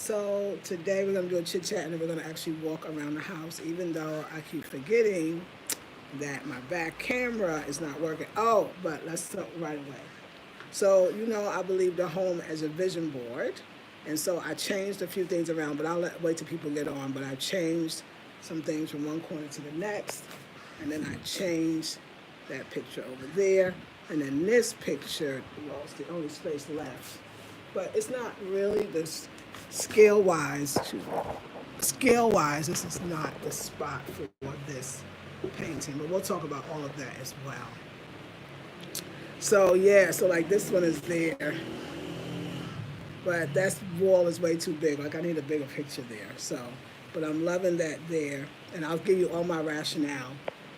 So today we're gonna do a chit chat and then we're gonna actually walk around the house, even though I keep forgetting that my back camera is not working. Oh, but let's talk right away. So, I believe the home as a vision board. And so I changed a few things around, but wait till people get on. But I changed some things from one corner to the next. And then I changed that picture over there. And then this picture, well, it's the only space left. But it's not really this scale wise, this is not the spot for this painting. But we'll talk about all of that as well. So yeah, so like this one is there, but that wall is way too big. Like I need a bigger picture there. So, but I'm loving that there, and I'll give you all my rationale.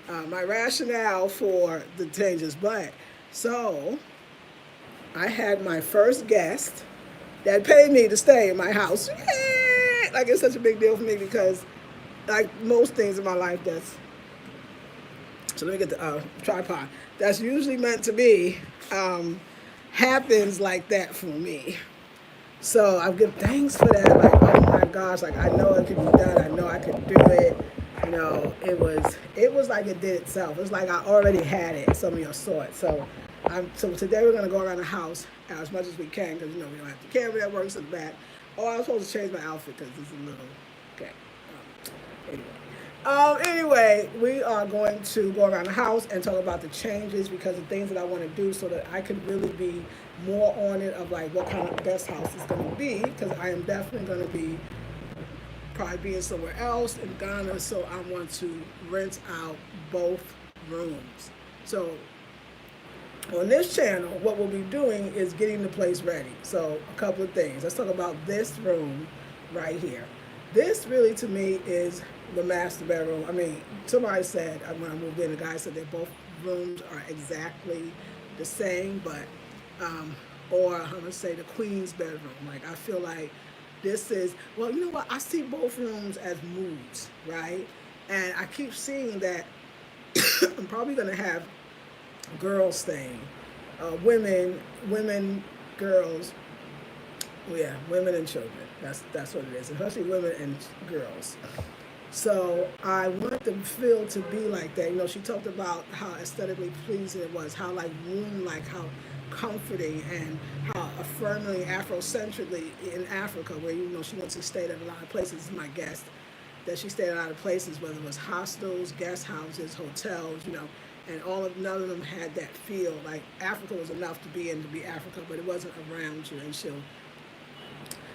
My rationale for the changes. But so I had my first guest that paid me to stay in my house. Yay! Like it's such a big deal for me because, like most things in my life, so let me get the tripod. That's usually meant to be happens like that for me. So I give thanks for that. Like, oh my gosh, like I know it could be done. I know I could do it. It was like it did itself. It's like I already had it, some of your sort. So today we're gonna go around the house as much as we can because we don't have the camera that works in the back. Oh, I was supposed to change my outfit because it's a little okay. Anyway, we are going to go around the house and talk about the changes because the things that I want to do so that I can really be more on it of like what kind of best house is going to be because I am definitely going to be probably being somewhere else in Ghana, so I want to rent out both rooms. So on this channel, what we'll be doing is getting the place ready. So a couple of things. Let's talk about this room right here. This really to me is the master bedroom. I mean, somebody said when I moved in, the guy said that both rooms are exactly the same, but or I'm gonna say the queen's bedroom. Like I feel like this is well, you know what? I see both rooms as moods, right? And I keep seeing that I'm probably gonna have girls staying, women, girls. Yeah, women and children. That's what it is, especially women and girls. So I want the feel to be like that. She talked about how aesthetically pleasing it was, how like womb-like, how comforting, and how affirming Afrocentrically in Africa, where she went to stay at a lot of places. This is my guest that she stayed at a lot of places, whether it was hostels, guest houses, hotels, and none of them had that feel. Like Africa was enough to be in to be Africa, but it wasn't around you, and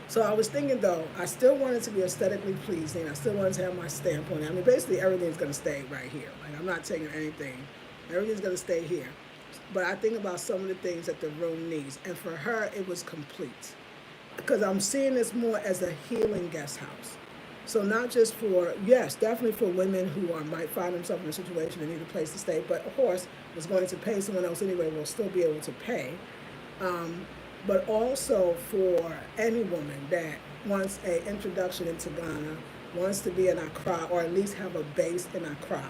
So I was thinking though, I still wanted to be aesthetically pleasing. I still wanted to have my stamp on it. I mean, basically everything's gonna stay right here. Like I'm not taking anything. Everything's gonna stay here. But I think about some of the things that the room needs. And for her, it was complete. Because I'm seeing this more as a healing guest house. So not just for, yes, definitely for women who might find themselves in a situation and need a place to stay, but of course, was going to pay someone else anyway, will still be able to pay. But also for any woman that wants an introduction into Ghana, wants to be in Accra, or at least have a base in Accra,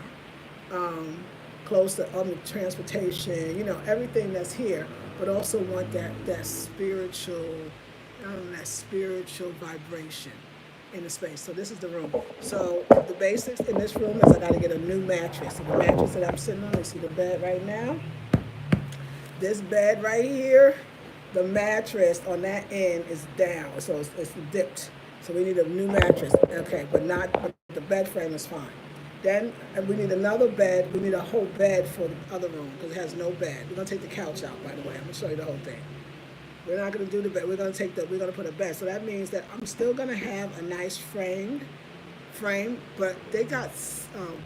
close to transportation, everything that's here, but also want that spiritual, that spiritual vibration in the space. So this is the room. So the basics in this room is I got to get a new mattress. So the mattress that I'm sitting on, you see the bed right now? This bed right here, the mattress on that end is down, so it's dipped. So we need a new mattress. Okay, but the bed frame is fine. Then we need another bed. We need a whole bed for the other room because it has no bed. We're gonna take the couch out, by the way. I'm gonna show you the whole thing. We're not gonna do the bed. We're gonna put a bed. So that means that I'm still gonna have a nice frame, but they got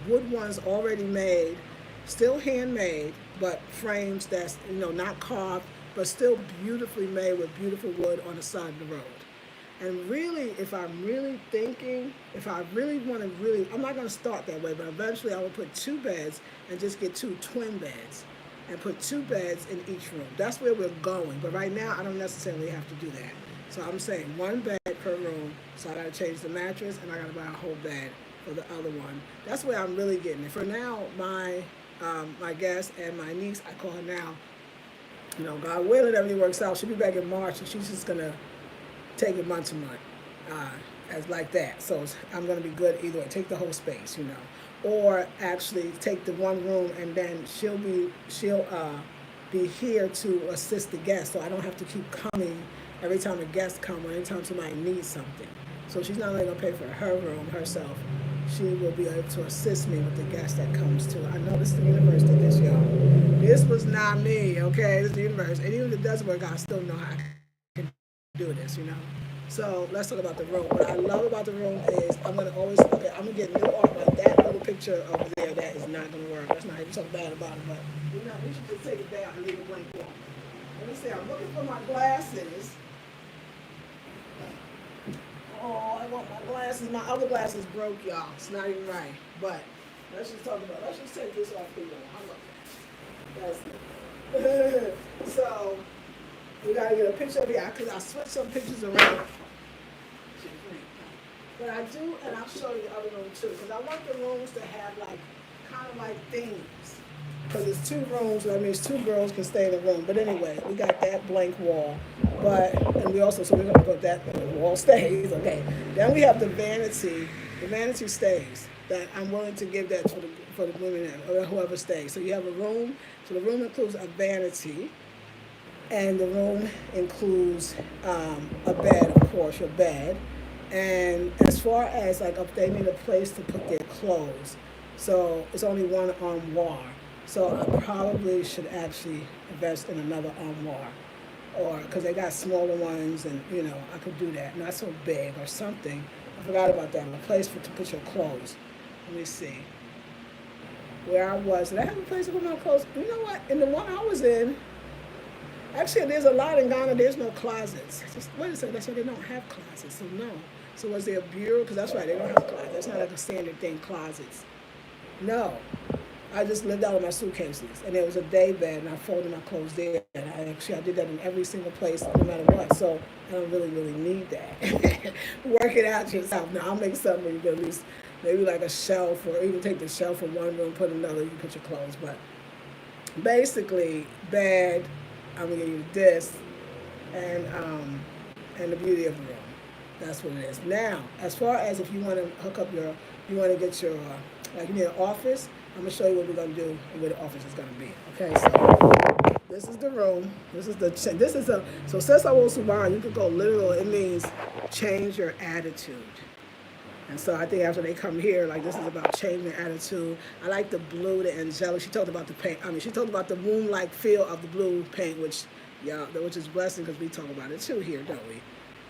wood ones already made, still handmade, but frames that's not carved, but still beautifully made with beautiful wood on the side of the road. And really, if I'm really thinking, if I really want to I'm not going to start that way, but eventually I will put two beds and just get two twin beds and put two beds in each room. That's where we're going. But right now, I don't necessarily have to do that. So I'm saying one bed per room, so I got to change the mattress and I got to buy a whole bed for the other one. That's where I'm really getting it. For now, my guest and my niece, I call her now, God willing, everything works out. She'll be back in March, and she's just going to take it month to month. as like that. So I'm going to be good either way. Take the whole space, or actually take the one room and then she'll be here to assist the guests, so I don't have to keep coming every time a guest comes or anytime somebody needs something. So she's not only going to pay for her room herself, she will be able to assist me with the guest that comes too. I know this is the universe did this, y'all. This was not me, okay? This is the universe. And even if it doesn't work, I still know how I can do this. So let's talk about the room. What I love about the room is I'm gonna get new art like that little picture over there. That is not gonna work. That's not even something bad about it, but we should just take it down and leave it blank wall. Let me see. I'm looking for my glasses. Oh, I want my glasses. My other glasses broke, y'all. It's not even right. But let's just take this off the wall. How about that? That's so we gotta get a picture of here because I switched some pictures around. But I do, and I'll show you the other room too, because I want the rooms to have kind of like themes. Because it's 2 rooms, so that means 2 girls can stay in the room. But anyway, we got that blank wall. And we're going to put that, the wall stays, okay. Then we have the vanity. The vanity stays. That I'm willing to give that for the women or whoever stays. So you have a room. So the room includes a vanity. And the room includes a bed, of course, your bed. And as far as if they need a place to put their clothes, so it's only one armoire. So I probably should actually invest in another armoire, or because they got smaller ones, and I could do that. Not so big or something. I forgot about that. A place to put your clothes. Let me see where I was. Did I have a place to put my clothes? You know what? In the one I was in. Actually, there's a lot in Ghana. There's no closets. Wait a second. That's why they don't have closets. So no. So was there a bureau? Because that's right. They don't have closets. That's not like a standard thing. Closets. No. I just lived out of my suitcases, and there was a day bed, and I folded my clothes there. And I did that in every single place, no matter what. So I don't really need that. Work it out yourself. Now I'll make something where you can at least maybe like a shelf, or even take the shelf from one room, put another. You can put your clothes, but basically bed. I'm gonna give you this, and the beauty of the room. That's what it is. Now, as far as if you want to hook up you want to get your you need an office. I'm gonna show you what we're gonna do and where the office is gonna be. Okay, so this is the room. So since I was Suban, you could go literal. It means change your attitude. And so I think after they come here, this is about changing attitude. I like the blue, the angelic. She talked about the paint. She talked about the womb-like feel of the blue paint, which is blessing because we talk about it too here, don't we?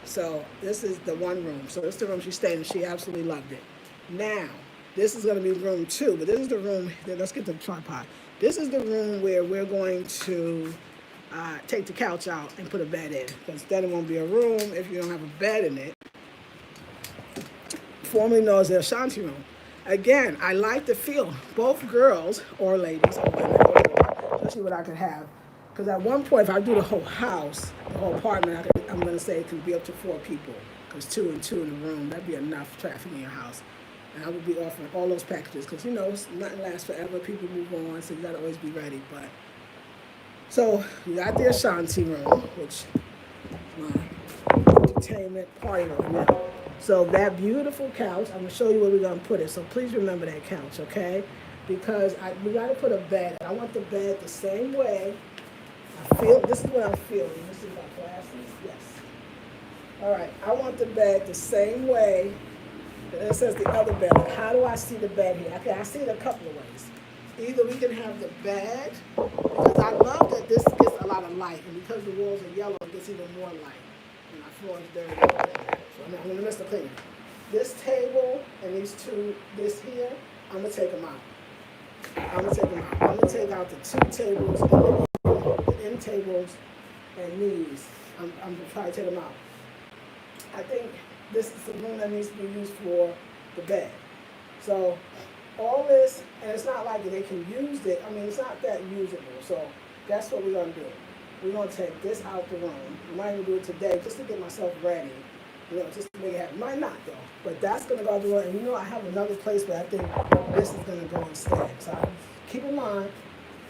So this is the one room. So this is the room she stayed in. She absolutely loved it. Now, this is going to be room 2, but this is the room. Let's get the tripod. This is the room where we're going to take the couch out and put a bed in, because then it won't be a room if you don't have a bed in it. Formerly known as the Ashanti room. Again, I like the feel. Both girls or ladies, or women, especially what I could have. Because at one point, if I do the whole house, the whole apartment, I'm going to say it could be up to 4 people. Because 2 and 2 in the room, that'd be enough traffic in your house. And I would be offering all those packages. Because, nothing lasts forever. People move on, so you got to always be ready. So, you got the Ashanti room, which is my entertainment party room now. So that beautiful couch, I'm going to show you where we're going to put it. So please remember that couch, okay? Because we got to put a bed. I want the bed the same way. This is what I'm feeling. Let me see my glasses. Yes. All right. I want the bed the same way that it says the other bed. How do I see the bed here? Okay, I see it a couple of ways. Either we can have the bed, because I love that this gets a lot of light. And because the walls are yellow, it gets even more light. And my floor is dirty. So I'm going to miss the cleaning. This table and these 2, this here, I'm going to take them out. I'm going to take out the 2 tables, the end tables, and these. I'm going to try to take them out. I think this is the room that needs to be used for the bed. So all this, and it's not like they can use it. It's not that usable. So that's what we're going to do. We're going to take this out the room. I might even do it today just to get myself ready. Just to make it happen. Might not, though. But that's going to go out the room. And I have another place where I think this is going to go instead. So keep in mind,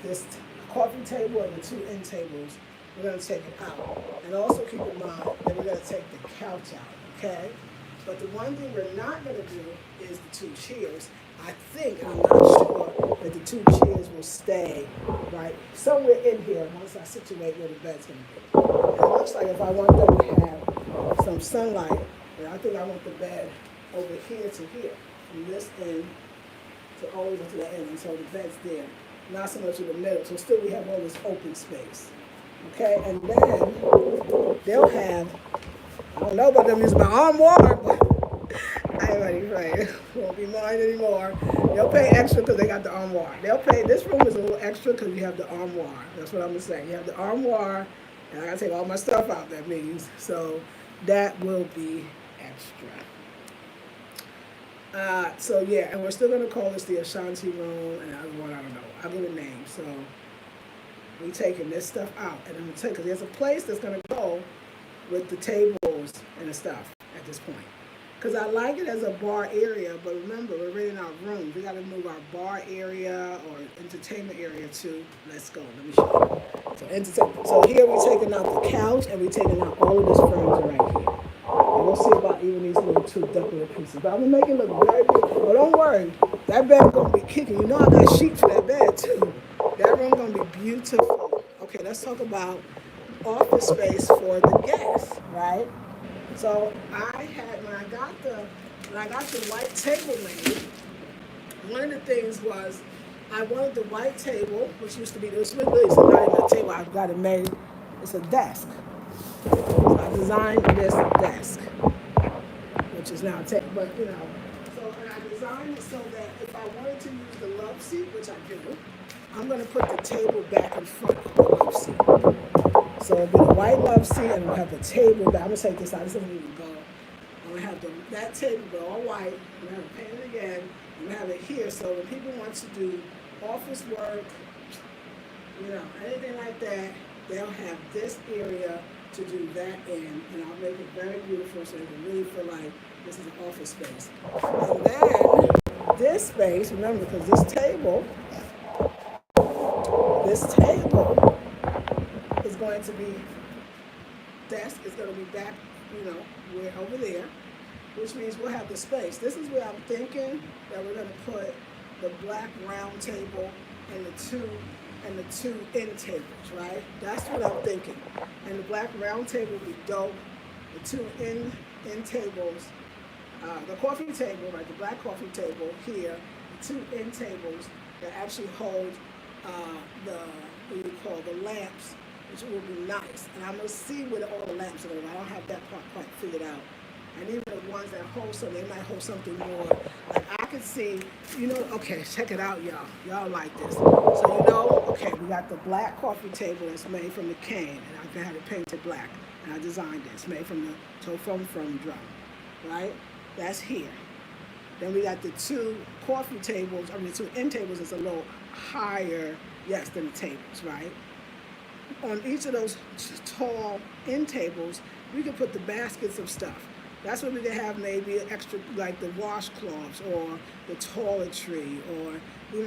this coffee table and the 2 end tables, we're going to take it out. And also keep in mind that we're going to take the couch out, okay? But the one thing we're not going to do is the two chairs. I think, I'm not sure, that the two chairs will stay right somewhere in here once I situate where the bed's going to be. And it looks like if I want them to have some sunlight, then I think I want the bed over here to here, from this end to always to the end, and so the bed's there, not so much in the middle. So still we have all this open space. Okay, and then they'll have, I don't know about them using my armoire, but I ain't ready for it. Won't be mine anymore. They'll pay extra because they got the armoire. They'll pay, this room is a little extra because you have the armoire. That's what I'm gonna say. You have the armoire, and I gotta take all my stuff out, that means. So that will be extra. So yeah, and we're still gonna call this the Ashanti room, and I don't know. I'll give it a name. So we taking this stuff out, and I'm gonna take, because there's a place that's gonna go with the tables and the stuff at this point. Because I like it as a bar area, but remember, we're renting our room. We got to move our bar area or entertainment area to, let's go, let me show you. So entertainment. So here we're taking out the couch, and we're taking out all of this furniture right here. And we'll see about even these little two decorative pieces. But I'm going to make it look very beautiful. But don't worry, that bed's going to be kicking. You know I got sheets for that bed, too. That room's going to be beautiful. Okay, let's talk about office space for the guests, right? So when I got the white table made, one of the things was I wanted the white table, which used to be, it's not even a table, I've got it made, it's a desk. So I designed this desk, which is now a table, but so and I designed it so that if I wanted to use the love seat, which I do, I'm going to put the table back in front of the love seat. So it'll be the white love seat, and we'll have the table back. I'm going to take this out. This doesn't even go. I'm going to have that table go all white. I'm going to have it painted again. I'm going to have it here. So when people want to do office work, anything like that, they'll have this area to do that in. And I'll make it very beautiful so they can really feel like this is an office space. And then this space, remember, because this table is going to be desk is going to be back, we're over there, which means we'll have the space. This is where I'm thinking that we're going to put the black round table and the two end tables, right? That's what I'm thinking. And the black round table will be dope. The two end tables, the coffee table, right? The black coffee table here, the two end tables that actually hold the lamps, which will be nice. And I'm going to see where all the lamps are going. I don't have that part quite figured out. And even the ones that hold something, they might hold something more. Like I could see, okay, check it out, y'all. Y'all like this. So, okay, we got the black coffee table that's made from the cane, and I can have it painted black. And I designed this, made from the foam drum, right? That's here. Then we got the two two end tables is a little higher, yes, than the tables, right? On each of those tall end tables, we can put the baskets of stuff. That's what we can have, maybe extra, like the washcloths or the toiletry, or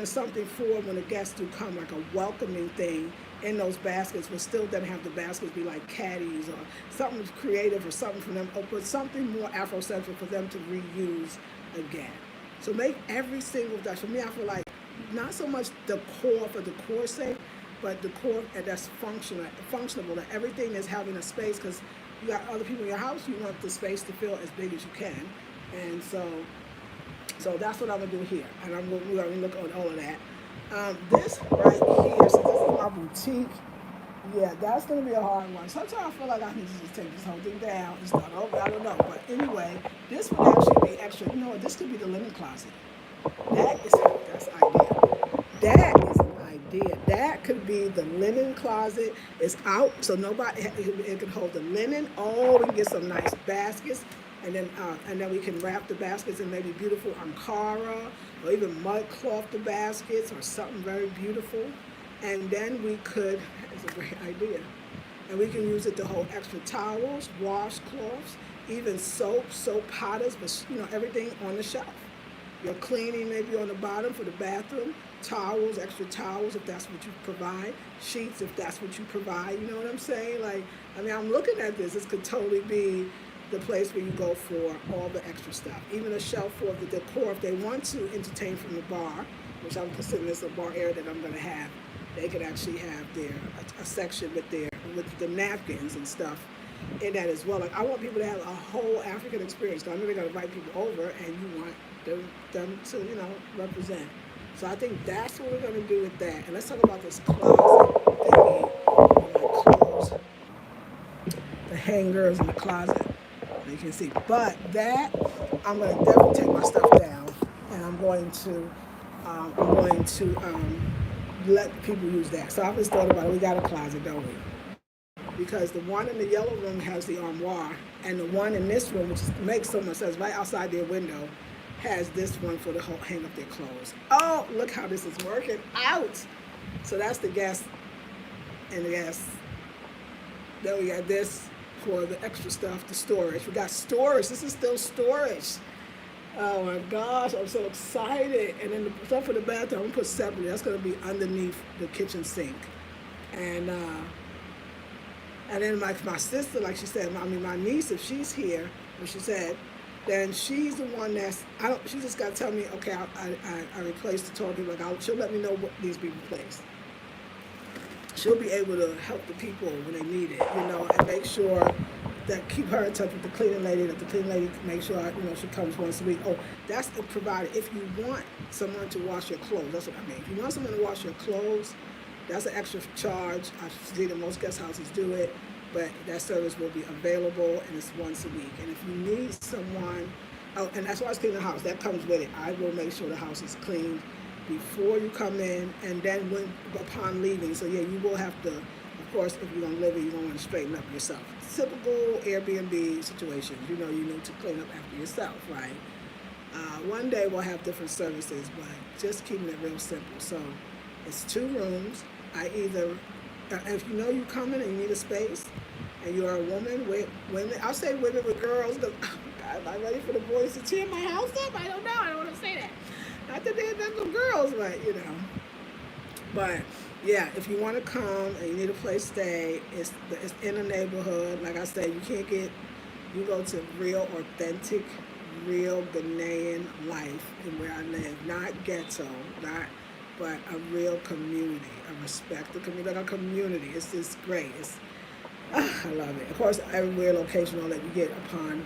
something for when the guests do come, like a welcoming thing in those baskets. But still doesn't have the baskets be like caddies or something creative or something for them, but something more Afrocentric for them to reuse again. So make every single Dutch. For me, I feel like not so much decor for decor's sake, but decor that's functional, that everything is having a space, because you got other people in your house, you want the space to feel as big as you can. And so that's what I'm going to do here. And we're going to look at all of that. This right here, so this is my boutique. Yeah, that's going to be a hard one. Sometimes I feel like I need to just take this whole thing down and start over. I don't know. But anyway, this would actually be extra. This could be the linen closet. That's an idea. That is an idea. That could be the linen closet. It's out, so it can hold the linen. Oh, we can get some nice baskets. And then we can wrap the baskets in maybe beautiful Ankara, or even mud cloth the baskets, or something very beautiful. And then we could, it's a great idea, and we can use it to hold extra towels, washcloths, even soap powders, but everything on the shelf. Your cleaning maybe on the bottom for the bathroom, towels, extra towels if that's what you provide, sheets if that's what you provide, you know what I'm saying? I'm looking at this could totally be the place where you go for all the extra stuff. Even a shelf for the decor if they want to entertain from the bar, which I'm considering this a bar area that I'm going to have. They could actually have a section with the napkins and stuff in that as well. Like I want people to have a whole African experience. Cause I know they're going to invite people over, and you want them to represent. So I think that's what we're going to do with that. And let's talk about this closet thingy, my clothes, the hangers in the closet. You can see, but that I'm going to definitely take my stuff down, and I'm going to let people use that. So I've just thought about it. We got a closet, don't we? Because the one in the yellow room has the armoire, and the one in this room, which makes so much sense, right outside their window, has this one for the whole hang up their clothes. Oh, look how this is working out. So that's the guest and the guest. Then we got this for the extra stuff, the storage. We got storage. This is still storage. Oh my gosh, I'm so excited. And then the stuff for the bathroom, I'm gonna put separately. That's gonna be underneath the kitchen sink. And then my sister, like she said, my niece, if she's here, what she said, then she's the one she just got to tell me, okay, I replaced the toilet paper. Like she'll let me know what needs to be replaced. She'll be able to help the people when they need it, and make sure that keep her in touch with the cleaning lady, that the cleaning lady make sure, she comes once a week. Oh, that's provided. If you want someone to wash your clothes, that's what I mean. If you want someone to wash your clothes, that's an extra charge. I see that most guest houses do it, but that service will be available, and it's once a week. And if you need someone, and that's why I clean the house. That comes with it. I will make sure the house is cleaned before you come in, and then upon leaving. So yeah, you will have to, of course, if you're gonna live here, you're gonna want to straighten up yourself. Typical Airbnb situations. You need to clean up after yourself, right? One day we'll have different services, but just keeping it real simple. So it's 2 rooms. If you're coming and you need a space, and you're a woman with women, I'll say women with girls. God, am I ready for the boys to tear my house up? I don't know. I don't want to say that. Not that they're no girls, but But yeah, if you want to come and you need a place to stay, it's in a neighborhood. Like I said, you go to real, authentic, real Ghanaian life in where I live. Not ghetto, but a real community. I respect the community, like a community. It's just great. I love it. Of course, everywhere location all that you get upon,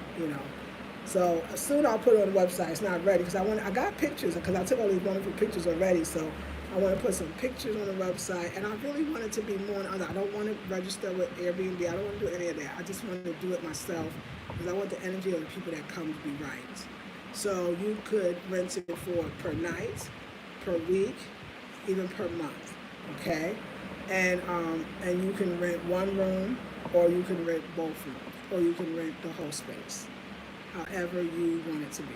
So soon I'll put it on the website. It's not ready because I got pictures because I took all these wonderful pictures already. So I want to put some pictures on the website, and I really want it to be more than other. I don't want to register with Airbnb. I don't want to do any of that. I just want to do it myself because I want the energy of the people that come to be right. So you could rent it for per night, per week, even per month. Okay, and you can rent one room, or you can rent both rooms, or you can rent the whole space, however you want it to be.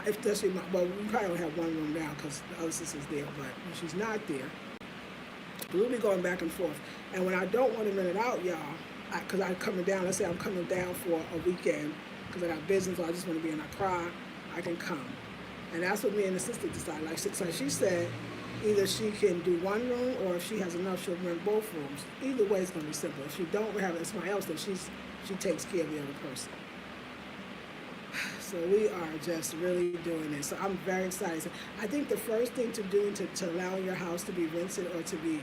If that's we probably don't have one room now because the other sister's there, but when she's not there, we'll be going back and forth. And when I don't want to rent it out, y'all, because I'm coming down, let's say I'm coming down for a weekend because I got business or I just want to be in Accra, I can come. And that's what me and the sister decided. Like she said, either she can do one room, or if she has enough, she'll rent both rooms. Either way, it's going to be simple. If she don't have somebody else, then she takes care of the other person. So we are just really doing this. So I'm very excited. So I think the first thing to do to allow your house to be rented or to be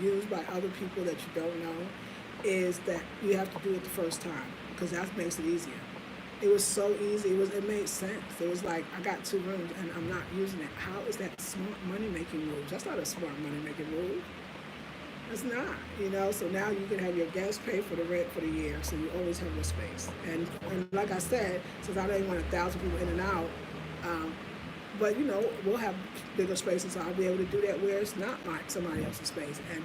used by other people that you don't know is that you have to do it the first time, because that makes it easier. It was so easy. It made sense. It was like, I got 2 rooms and I'm not using it. How is that smart money-making move? That's not a smart money-making move. It's not, So now you can have your guests pay for the rent for the year, so you always have your space. And like I said, since I don't even want 1,000 people in and out, but we'll have bigger spaces, so I'll be able to do that where it's not somebody else's space. And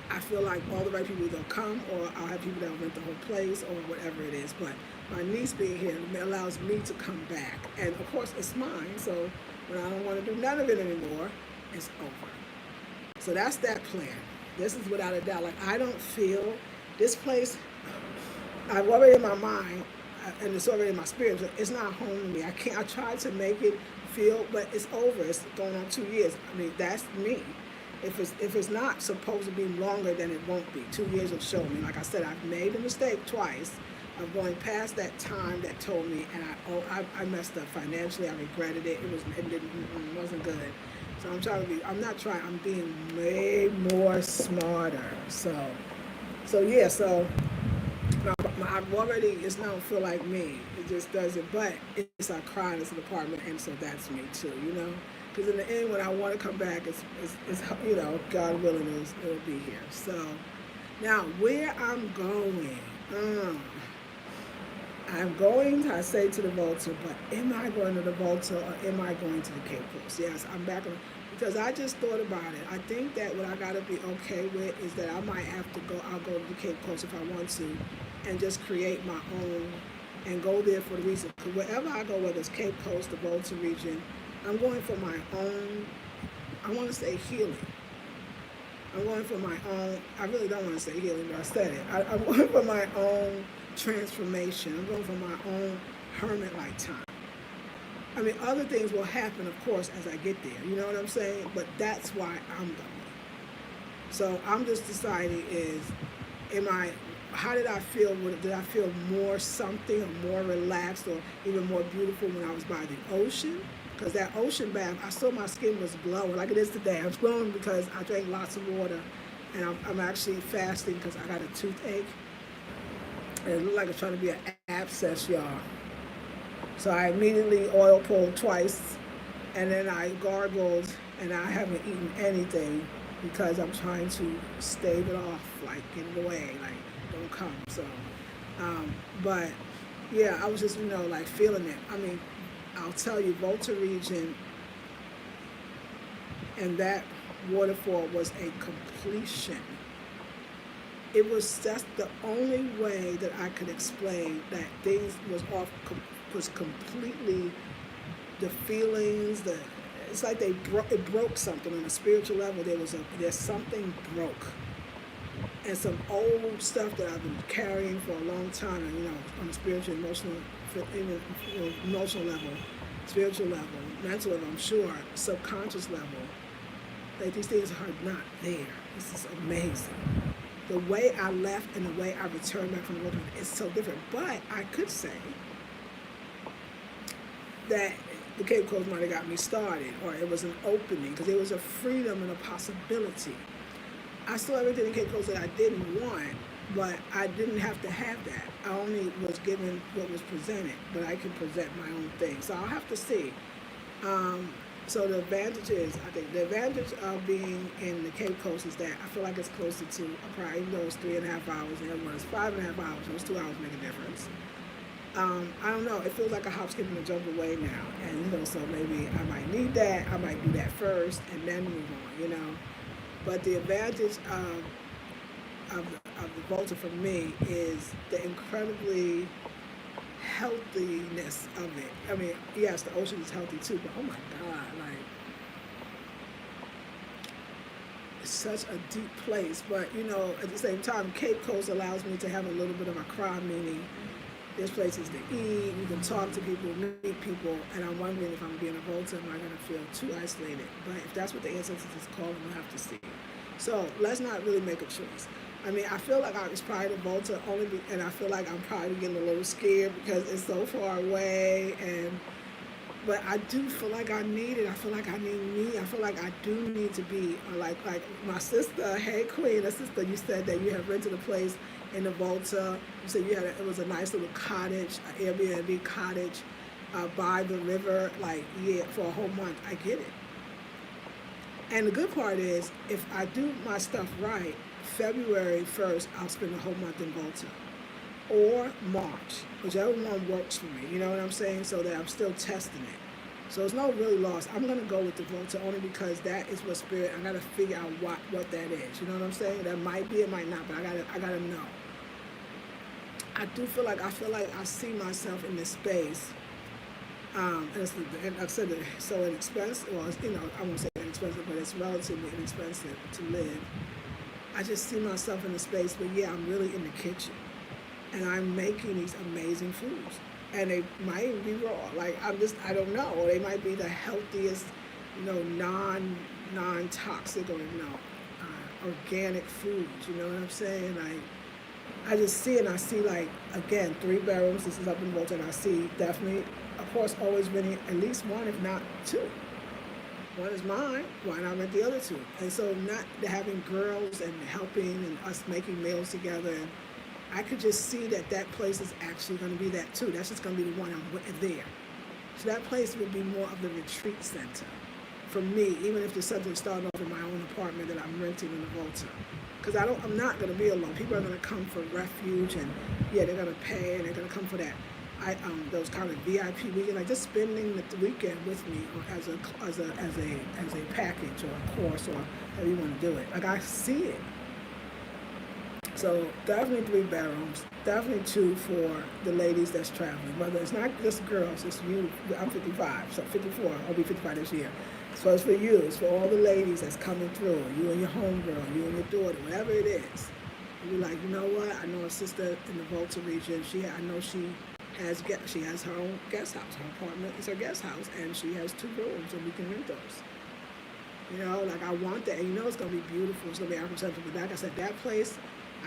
I feel like all the right people will come, or I'll have people that will rent the whole place, or whatever it is. But my niece being here allows me to come back, and of course it's mine. So when I don't want to do none of it anymore, it's over. So that's that plan. This is without a doubt. Like, I don't feel this place, I've already in my mind, and it's already in my spirit, but it's not home to me. I tried to make it feel, but it's over. It's going on 2 years. I mean, that's me. If it's not supposed to be longer, then it won't be. 2 years will show me. Like I said, I've made a mistake twice of going past that time that told me, and I messed up financially. I regretted it. It wasn't good. So I'm not trying. I'm being way more smarter. So yeah. So I've already. It's not feel like me. It just doesn't. But it's a crying as an apartment, and so that's me too. Because in the end, when I want to come back, it's God willing, it'll be here. So now where I'm going. I'm going, I say, to the Volta, but am I going to the Volta or am I going to the Cape Coast? Yes, I'm back on, because I just thought about it. I think that what I got to be okay with is that I might have to go, I'll go to the Cape Coast if I want to, and just create my own and go there for the reason. Because wherever I go, whether it's Cape Coast, the Volta region, I'm going for my own, I want to say healing. I'm going for my own, I really don't want to say healing, but I said it. I'm going for my own transformation. I'm going for my own hermit-like time. I mean, other things will happen, of course, as I get there. You know what I'm saying? But that's why I'm going. So I'm just deciding how did I feel? Did I feel more something or more relaxed or even more beautiful when I was by the ocean? Because that ocean bath, I saw my skin was glowing like it is today. I'm glowing because I drank lots of water, and I'm actually fasting because I got a toothache. And it looked like it's trying to be an abscess, y'all. So I immediately oil pulled twice, and then I gargled, and I haven't eaten anything because I'm trying to stave it off, like get it away, like don't come. So, but yeah, I was just like feeling it. I mean, I'll tell you, Volta region and that waterfall was a completion. It was just the only way that I could explain that things was completely the feelings. It's like it broke something on a spiritual level. There's something broke, and some old stuff that I've been carrying for a long time. And on a spiritual, emotional, emotional level, spiritual level, mental level, I'm sure, subconscious level. Like these things are not there. This is amazing. The way I left and the way I returned back from the wilderness is so different. But I could say that the Cape Coast might have got me started, or it was an opening, because there was a freedom and a possibility. I saw everything in Cape Coast that I didn't want, but I didn't have to have that. I only was given what was presented, but I can present my own thing. So I'll have to see. So the advantage is, I think, the advantage of being in the Cape Coast is that I feel like it's closer to Accra, even though it's 3.5 hours, and everyone is 5.5 hours, so it's 2 hours make a difference. I don't know, it feels like a hop, skip, and a jump away now, and so maybe I might need that, I might do that first, and then move on, But the advantage of the Volta for me is the incredibly healthiness of it. I mean, yes, the ocean is healthy too, but oh my God, like, it's such a deep place. But, at the same time, Cape Coast allows me to have a little bit of a cry, meaning there's places to eat, you can talk to people, meet people, and I'm wondering if I'm being a Volta, am I going to feel too isolated? But if that's what the ancestors is calling, we'll have to see. So let's not really make a choice. I mean, I feel like I was probably the Volta and I feel like I'm probably getting a little scared because it's so far away, but I do feel like I need it. I feel like I need me. I feel like I do need to be like my sister. Hey, Queen, a sister, you said that you have rented a place in the Volta. You said it was a nice little cottage, an Airbnb cottage by the river, for a whole month. I get it. And the good part is, if I do my stuff right, February 1st, I'll spend a whole month in Volta. Or March, whichever one works for me, you know what I'm saying? So that I'm still testing it. So it's no really loss. I'm going to go with the Volta only because that is what spirit, I got to figure out what that is. You know what I'm saying? That might be, it might not, but I got to know. I feel like I see myself in this space. And like I said, it's so inexpensive. Well, I won't say inexpensive, but it's relatively inexpensive to live. I just see myself in the space, but yeah, I'm really in the kitchen. And I'm making these amazing foods. And they might even be raw. I don't know. Or they might be the healthiest, non-toxic or, organic foods. You know what I'm saying? I just see it, and I see, like, again, 3 bedrooms. This is up in Volta, and I see definitely, of course, always renting at least one, if not two. One is mine, why not rent the other two? And so not having girls and helping and us making meals together, and I could just see that that place is actually going to be that too. That's just going to be the one there. So that place would be more of the retreat center for me, even if the subject started off in my own apartment that I'm renting in the Volta. Because I'm not going to be alone. People are going to come for refuge, and yeah, they're going to pay, and they're going to come for that. Those kind of VIP weekend, like just spending the weekend with me, or as a package or a course, or however you want to do it. Like, I see it. So definitely 3 bedrooms, definitely 2 for the ladies that's traveling. Whether it's not just girls, it's you. I'm 55, so 54. I'll be 55 this year. So it's for you. It's for all the ladies that's coming through. You and your homegirl, you and your daughter, whatever it is. You're like, you know what? I know a sister in the Volta region. I know she has her own guest house. Her apartment is her guest house, and she has 2 rooms, and we can rent those. You know, like, I want that, and you know it's gonna be beautiful. It's gonna be architectural. But like I said, that place,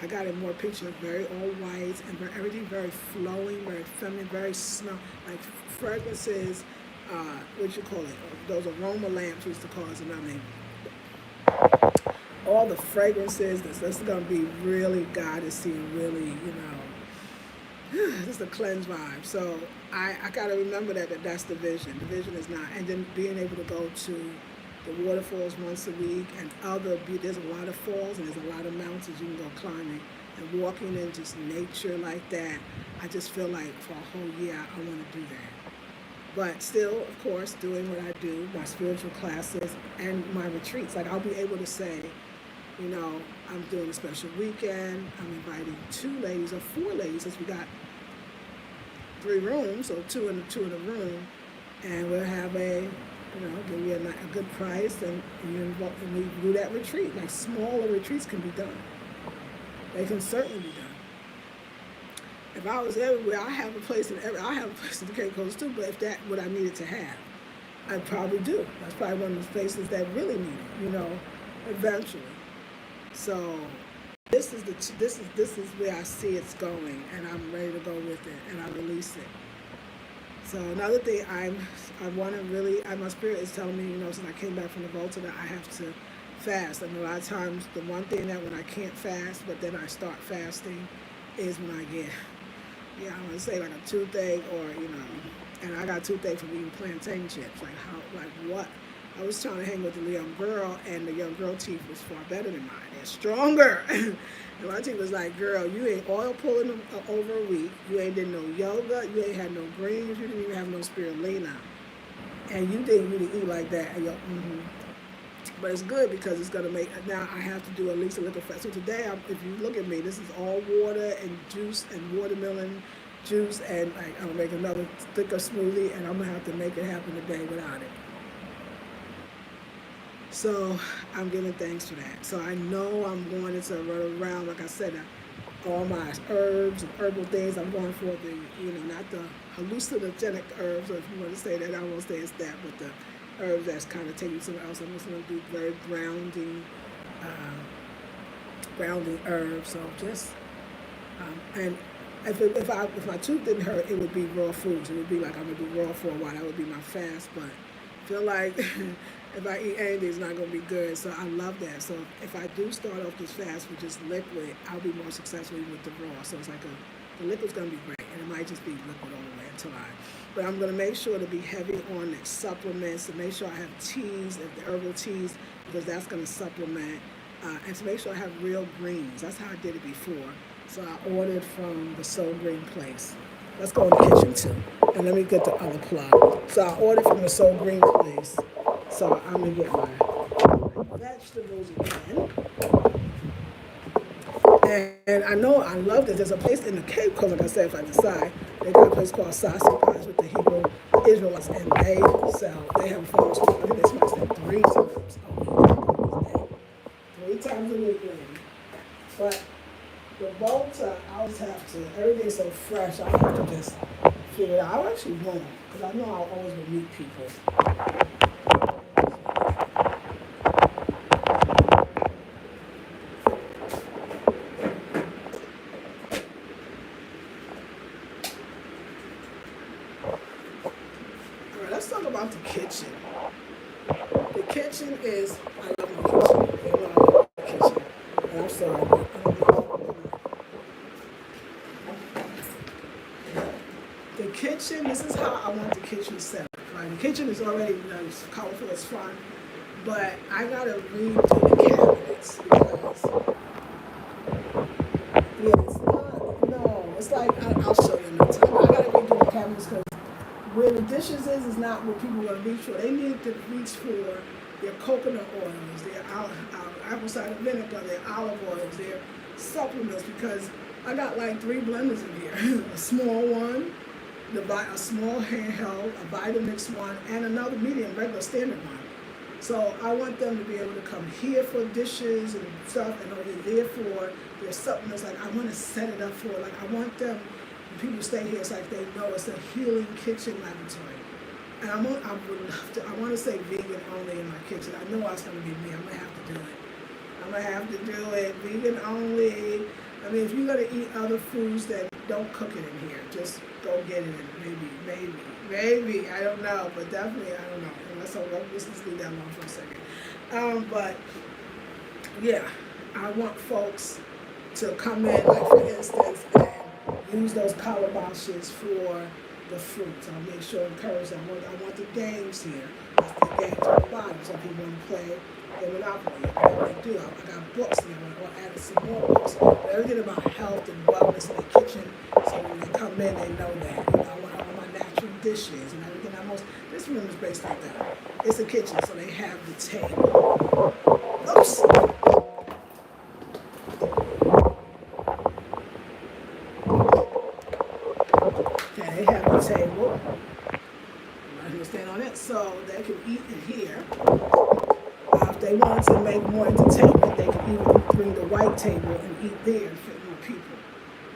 I got in more pictures, very all white, and everything very flowing, very feminine, very smell, like fragrances. What you call it? Those aroma lamps we used to call it another name. All the fragrances. This is gonna be really goddessy and really, you know. Just a cleanse vibe. So I got to remember that's the vision. The vision is not, and then being able to go to the waterfalls once a week, and there's a lot of falls and there's a lot of mountains you can go climbing, and walking in just nature like that. I just feel like for a whole year I want to do that. But still, of course, doing what I do, my spiritual classes and my retreats. Like, I'll be able to say, you know, I'm doing a special weekend. I'm inviting 2 ladies or 4 ladies, since we got 3 rooms, so 2 in the room, and we'll have give you a good price, and we do that retreat. Like, smaller retreats can be done. They can certainly be done. If I was everywhere, I have a place in the Cape Coast too. But if that's what I needed to have, I'd probably do. That's probably one of the places that really need it. You know, eventually. So this is where I see it's going, and I'm ready to go with it, and I release it. So another thing I want to really, my spirit is telling me, you know, since I came back from the Volta, that I have to fast. And a lot of times, the one thing that when I can't fast, but then I start fasting, is when I get, I'm gonna say like a toothache, or and I got toothache from eating plantain chips. Like what? I was trying to hang with the young girl, and the young girl teeth was far better than mine. They're stronger. And my teeth was like, girl, you ain't oil pulling them over a week. You ain't did no yoga. You ain't had no greens. You didn't even have no spirulina. And you didn't really eat like that. And But it's good because it's going to make, now I have to do at least a liquid fast. So today, if you look at me, this is all water and juice and watermelon juice. And I'm going to make another thicker smoothie, and I'm going to have to make it happen today without it. So I'm giving thanks for that. So I know I'm going to run around, like I said, all my herbs and herbal things. I'm going for the, not the hallucinogenic herbs, or if you want to say that, I won't say it's that, but the herbs that's kind of taking something else. I'm just going to do very grounding herbs. So just, and if my tooth didn't hurt, it would be raw foods. It would be like I'm going to do raw for a while. That would be my fast, but I feel like if I eat anything, it's not going to be good. So I love that. So if I do start off this fast with just liquid, I'll be more successful with the raw. So it's like the liquid's going to be great. And it might just be liquid all the way but I'm going to make sure to be heavy on the supplements, to make sure I have teas, the herbal teas, because that's going to supplement. And to make sure I have real greens. That's how I did it before. So I ordered from the Soul Green place. Let's go in the kitchen too. And let me get the other plug. So I ordered from the Soul Green place. So I'm going to get my vegetables again. And I know I love this. There's a place in the Cape Coast, like I said, if I decide, they got a place called Sassy Pies with the Hebrew Israelites, and they have phones. I think they smash that 3 times a week. 3 times a week, maybe. But the Volta, I'll just have to, everything's so fresh, I'll have to just figure it out. I actually won't, because I know I'll always will meet people. about the kitchen. The kitchen is, I love my kitchen. You know, I love the kitchen. And I'm sorry, but I don't know. The kitchen, this is how I want the kitchen set up, right? The kitchen is already, it's colorful, it's fun, but I gotta redo the cabinets because, yeah, it's not, no, it's like, I'll show you another time. I gotta redo the cabinets because where the dishes is not what people are gonna reach for. They need to reach for their coconut oils, their apple cider vinegar, their olive oils, their supplements, because I got like 3 blenders in here. A small one, a small handheld, a Vitamix one, and another medium, regular standard one. So I want them to be able to come here for dishes and stuff, and over there for their supplements. Like I want to set it up for, like I want them, when people stay here, it's like they know it's a healing kitchen laboratory. And I would love to, I want to say vegan only in my kitchen. I know it's going to be me. I'm going to have to do it. I'm going to have to do it. Vegan only. I mean, if you're going to eat other foods, then don't cook it in here. Just go get it in. Maybe. I don't know. But definitely, I don't know. Unless let's leave that alone for a second. But, yeah, I want folks to come in, like for instance, and use those calabashes for the fruits. I'll make sure encourage them. I want the games here. That's the games on the bottom. Some people want to play in Monopoly. What they do. I got books here. I added some more books. Everything about health and wellness in the kitchen. So when they come in, they know that. You know, I want all my natural dishes and everything. This room is based like that. It's a kitchen, so they have the table. Oops. They have the table. I'm going to stand on it so they can eat in here. If they wanted to make more entertainment, they can even bring the white table and eat there and fit more people.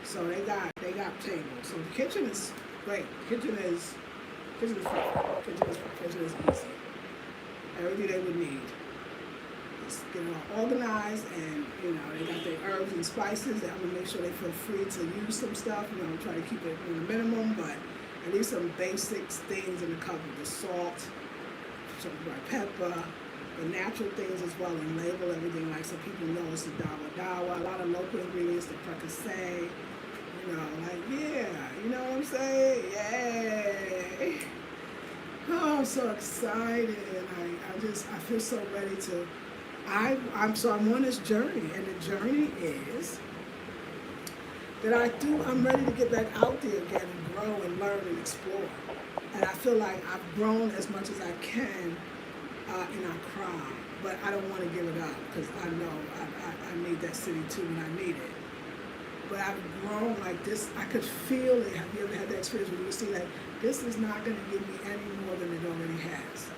So they got tables. So the kitchen is great. The kitchen is easy. Everything they would need. Just get it all organized, and they got their herbs and spices. I'm gonna make sure they feel free to use some stuff. Try to keep it in the minimum, but at least some basic things in the cupboard: the salt, some red pepper, the natural things as well, and label everything so people know it's a dawa. A lot of local ingredients, the percocet. You know what I'm saying? Yay! Oh, I'm so excited, and I feel so ready to. I'm on this journey, and the journey is that I'm ready to get back out there again and grow and learn and explore. And I feel like I've grown as much as I can in Accra, but I don't want to give it up because I know I need that city too when I need it. But I've grown like this. I could feel it. Have you ever had that experience where you see that this is not going to give me any more than it already has?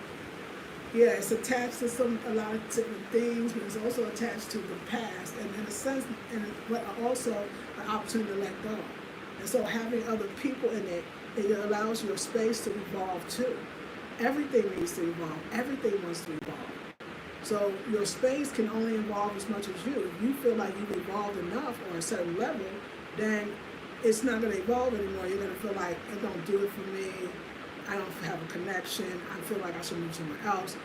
Yeah, it's attached to a lot of different things, but it's also attached to the past, and in a sense, but also an opportunity to let go. And so having other people in it allows your space to evolve too. Everything needs to evolve. Everything wants to evolve. So your space can only evolve as much as you. If you feel like you've evolved enough or a certain level, then it's not going to evolve anymore. You're going to feel like it don't do it for me. I don't have a connection. I feel like I should move somewhere else.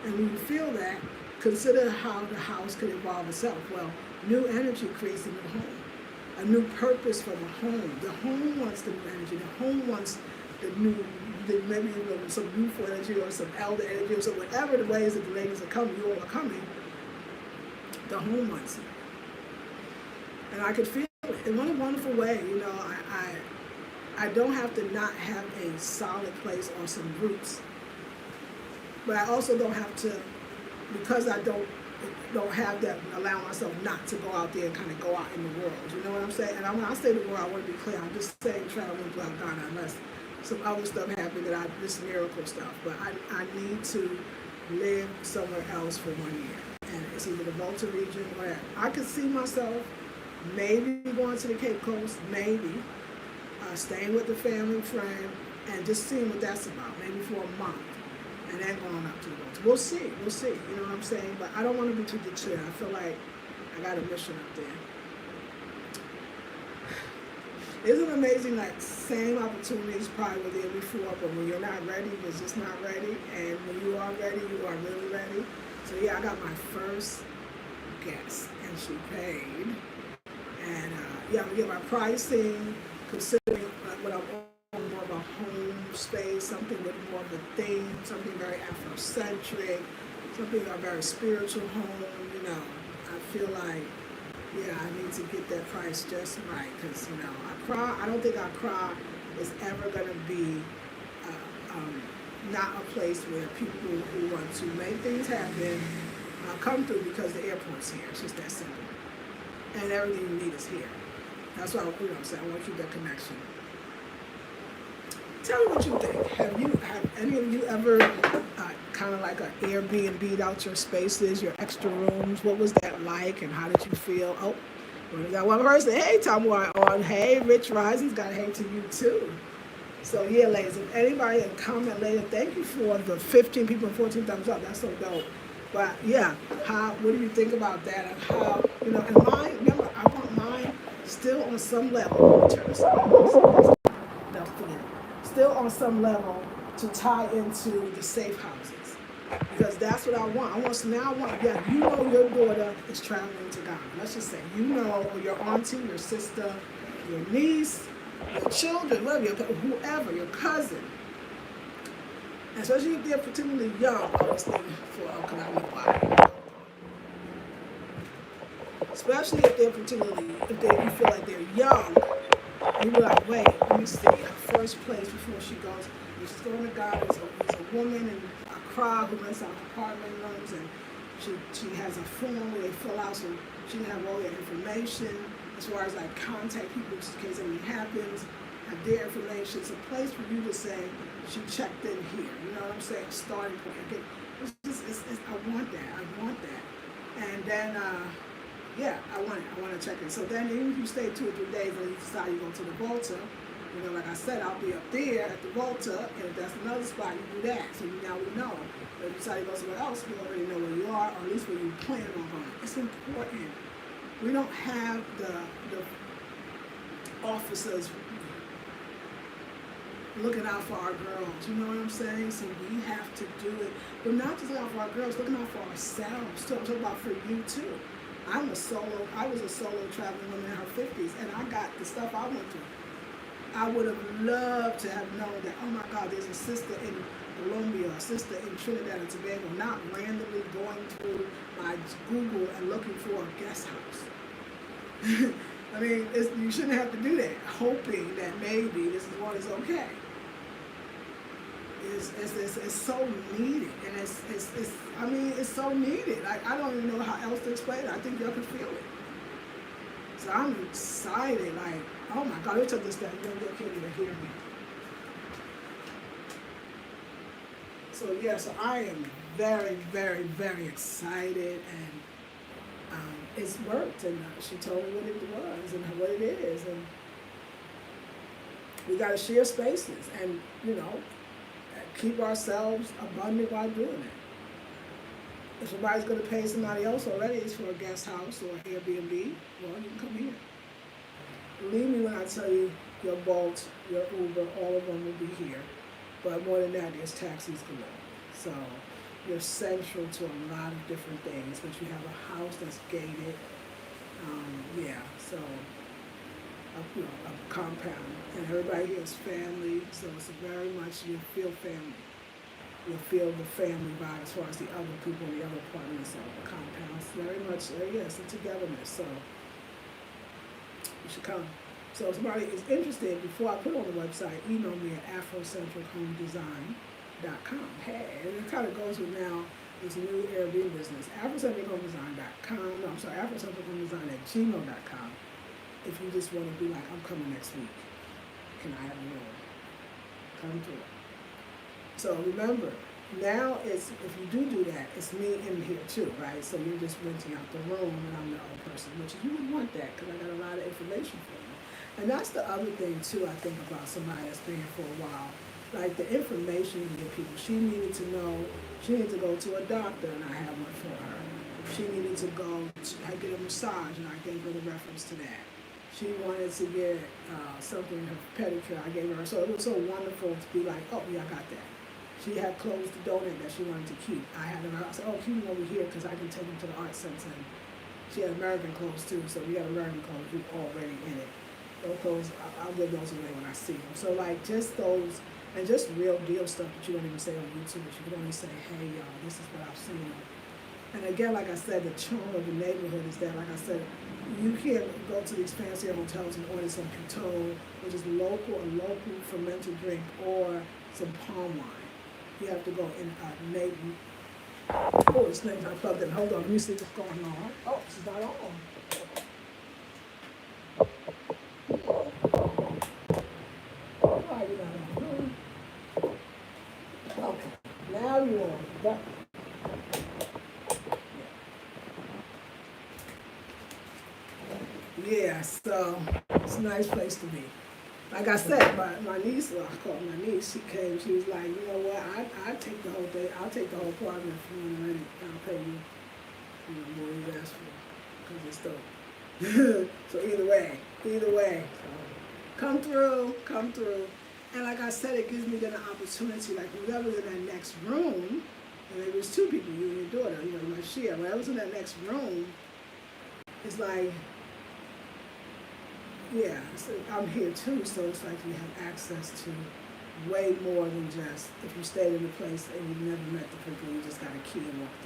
And when you feel that, consider how the house could evolve itself. Well, new energy creates a new home, a new purpose for the home. The home wants the new energy. The home wants maybe some youthful energy or some elder energy or some whatever the ways that the ladies are coming, you all are coming. The home wants it. And I could feel it in one wonderful way. I don't have to not have a solid place or some roots. But I also don't have to, because I don't have that, allow myself not to go out there and kind of go out in the world. You know what I'm saying? And when I say the world, I want to be clear. I'm just saying traveling throughout Ghana, unless some other stuff happened this miracle stuff. But I need to live somewhere else for 1 year. And it's either the Volta region or whatever. I could see myself maybe going to the Cape Coast, maybe staying with the family, friend, and just seeing what that's about, maybe for a month. And then going up to the Volta. We'll see, you know what I'm saying? But I don't want to be too deterred. I feel like I got a mission up there. Isn't it amazing? Like same opportunities probably were there before, but when you're not ready, you're just not ready. And when you are ready, you are really ready. So yeah, I got my first guest, and she paid. And yeah, I'm gonna get my pricing, considering what I'm on, more of a home space, something with more of a theme, something very Afrocentric, something a very spiritual home. You know, I feel like yeah, I need to get that price just right because Accra. I don't think Accra is ever gonna be not a place where people who want to make things happen come through because the airport's here. It's just that simple. And everything you need is here. That's why I'm saying I want to keep that connection. Tell me what you think. Have any of you ever kind of like an Airbnb'd out your spaces, your extra rooms? What was that like, and how did you feel? Oh, well, we got one person. Hey, Tom Moore on. Hey, Rich Rising's got hey to you too. So yeah, ladies, if anybody can comment later, thank you for the 15 people and 14 thumbs up. That's so dope. But yeah, what do you think about that? And how, and mine, remember, I want mine still on some level. Let me turn this on. Don't forget. Still on some level to tie into the safe houses. Because that's what I want. Yeah, your daughter is traveling to Ghana. Let's just say, or your auntie, your sister, your niece, your children, whoever, your cousin. And especially if they're particularly young, I was thinking because I know why. Especially if they're you feel like they're young, you be like, wait, let me see. At first place before she goes, she's going to God. There's a woman in Accra who rents out apartment rooms, and she has a form where they fill out, so she can have all their information as far as like contact people just in case anything happens. Have their information. It's a place for you to say she checked in here. You know what I'm saying? Starting point. Okay. I want that. And then, yeah, I want to check in. So then, even if you stay 2 or 3 days and you decide you go to the Volta, like I said, I'll be up there at the Volta, and if that's another spot, you do that. So now we know. But if you decide to go somewhere else, we already know where you are, or at least where you plan on going. It's important. We don't have the officers looking out for our girls, you know what I'm saying? So we have to do it, but not just looking out for our girls, looking out for ourselves too. I'm talking about for you too. I was a solo traveling woman in her 50s, and I got the stuff I went through. I would have loved to have known that, oh my God, there's a sister in Colombia, a sister in Trinidad and Tobago, not randomly going through my Google and looking for a guest house. I mean, you shouldn't have to do that, hoping that maybe this is what is okay. It's so needed, and it's so needed. I don't even know how else to explain it. I think y'all can feel it. So I'm excited, like, oh my God, let's take this down. You can't even hear me. So yeah, so I am very, very, very excited, and it's worked, and she told me what it was and what it is, and we got to share spaces, and keep ourselves abundant while doing it. If somebody's going to pay somebody else already for a guest house or Airbnb, well, you can come here. Believe me when I tell you, your Bolt, your Uber, all of them will be here. But more than that, there's taxis galore. So you're central to a lot of different things, but you have a house that's gated. So a compound, and everybody here is family, so it's very much, you feel family. You feel the family vibe as far as the other people in the other apartments or the compounds. Very much, it's a togetherness, so you should come. So if somebody is interested, before I put on the website, email me at afrocentrichomedesign.com. Hey, and it kind of goes with now this new Airbnb business, afrocentrichomedesign.com, if you just want to be like, I'm coming next week. Can I have a room? Come through. So remember, now if you do that, it's me in here too, right? So you're just renting out the room and I'm the other person, which you would want that because I got a lot of information for you. And that's the other thing too, I think, about somebody that's been here for a while. Like the information you give people. She needed to know, she needed to go to a doctor and I have one for her. She needed to go to get a massage and I gave her the reference to that. She wanted to get something, her pedicure. I gave her. So it was so wonderful to be like, oh, yeah, I got that. She had clothes to donate that she wanted to keep. I had them. I said, oh, keep them over here because I can take them to the art center. And she had American clothes too, so we got American clothes already in it. Those clothes, I'll give those away when I see them. So like just those, and just real deal stuff that you don't even say on YouTube. But you can only say, hey, y'all, this is what I've seen. And again, like I said, the charm of the neighborhood is that, like I said, you can't go to these fancier hotels and order some Piton, which is a local fermented drink, or some palm wine. You have to go in a neighborhood. Oh, this thing's not plugged in. Hold on, let me see what's going on. Oh, this is not on. Why are you not on? Okay, now you're on. But, yeah, so it's a nice place to be. Like I said, my niece, well, I call her my niece, she came, she was like, you know what, I take the whole thing, I'll take the whole apartment from you and I'll pay you, more you ask for, because it's dope. So either way, come through. And like I said, it gives me then an opportunity, like whoever's in that next room, and maybe it's two people, you and your daughter, like Shia, whoever's in that next room, it's like, yeah, so I'm here too, so it's like you have access to way more than just if you stayed in a place and you never met the people, you just got a key and walked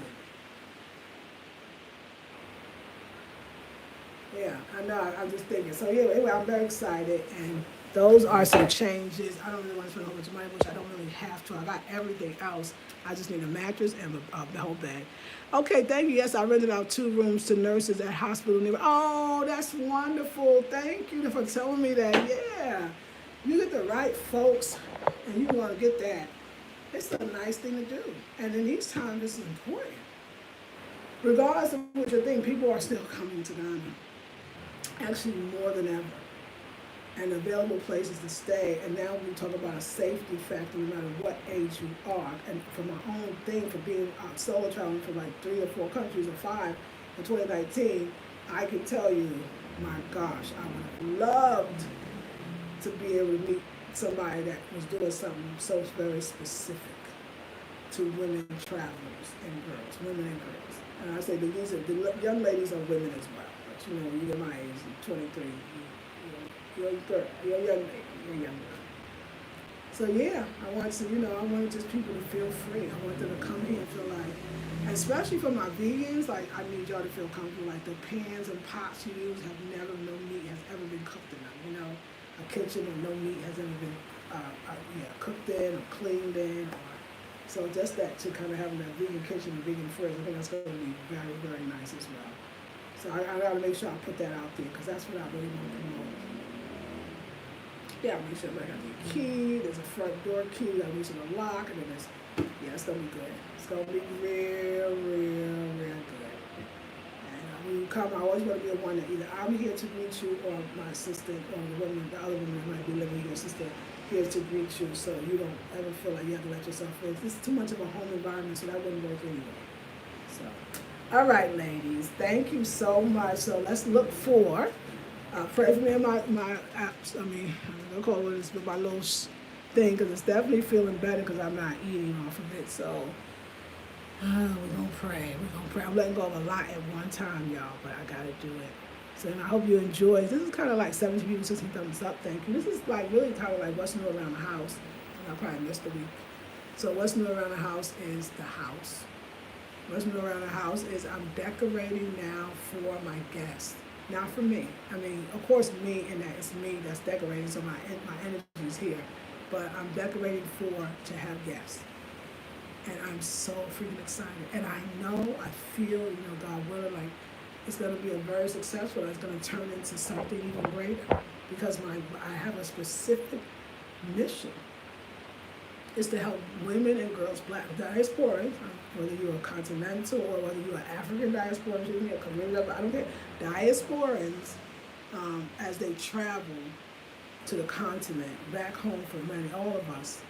in. Yeah, I know, I'm just thinking. So yeah, anyway, I'm very excited, and those are some changes. I don't really want to spend a whole bunch of money, which I don't really have to. I got everything else. I just need a mattress and the whole bag. Okay, thank you. Yes, I rented out 2 rooms to nurses at hospital. Oh, that's wonderful. Thank you for telling me that. Yeah, you get the right folks, and you want to get that. It's a nice thing to do. And in these times, this is important. Regardless of what you think, people are still coming to Ghana. Actually, more than ever. And available places to stay. And now we talk about a safety factor no matter what age you are. And for my own thing, for being solo traveling for like 3 or 4 countries or 5 in 2019, I can tell you, my gosh, I would have loved to be able to meet somebody that was doing something so very specific to women travelers and girls, women and girls. And I say that the young ladies are women as well. But you get my age, 23. You're a girl, you're a young lady, you're a young girl. So yeah, I wanted just people to feel free. I want them to come here and feel like, and especially for my vegans, like I need y'all to feel comfortable. Like the pans and pots you use have never, no meat has ever been cooked in them. A kitchen where no meat has ever been cooked in or cleaned in. So just that, to kind of having that vegan kitchen and vegan fridge, I think that's going to be very, very nice as well. So I got to make sure I put that out there because that's what I really want to promote. Yeah, make sure I got the key, there's a front door key, you gotta make sure the lock, and then it's gonna be good. It's gonna be real, real, real good. And when you come, I always want to be the one that either I'm here to greet you or my assistant or the other woman that might be living here, sister, here to greet you, so you don't ever feel like you have to let yourself in. This is too much of a home environment, so that wouldn't work anyway. So, all right, ladies, thank you so much. So let's look for. Pray for me and my apps. I mean, I don't call it this, but my little thing, because it's definitely feeling better because I'm not eating off of it. So we're gonna pray. I'm letting go of a lot at one time, y'all, but I gotta do it. So and I hope you enjoy. This is kind of like 70 people, 60 thumbs up. Thank you. This is like really kind of like what's new around the house. And I probably missed a week. So what's new around the house is the house. What's new around the house is I'm decorating now for my guests. Not for me. I mean, of course, me in that it's me that's decorating, so my energy is here. But I'm decorating to have guests, and I'm so freaking excited. And I know, I feel, God willing, like it's going to be a very successful. It's going to turn into something even greater because I have a specific mission. Is to help women and girls, Black diasporans, whether you're a continental or whether you're an African diasporan, I don't care, diasporans, as they travel to the continent, back home for many, all of us,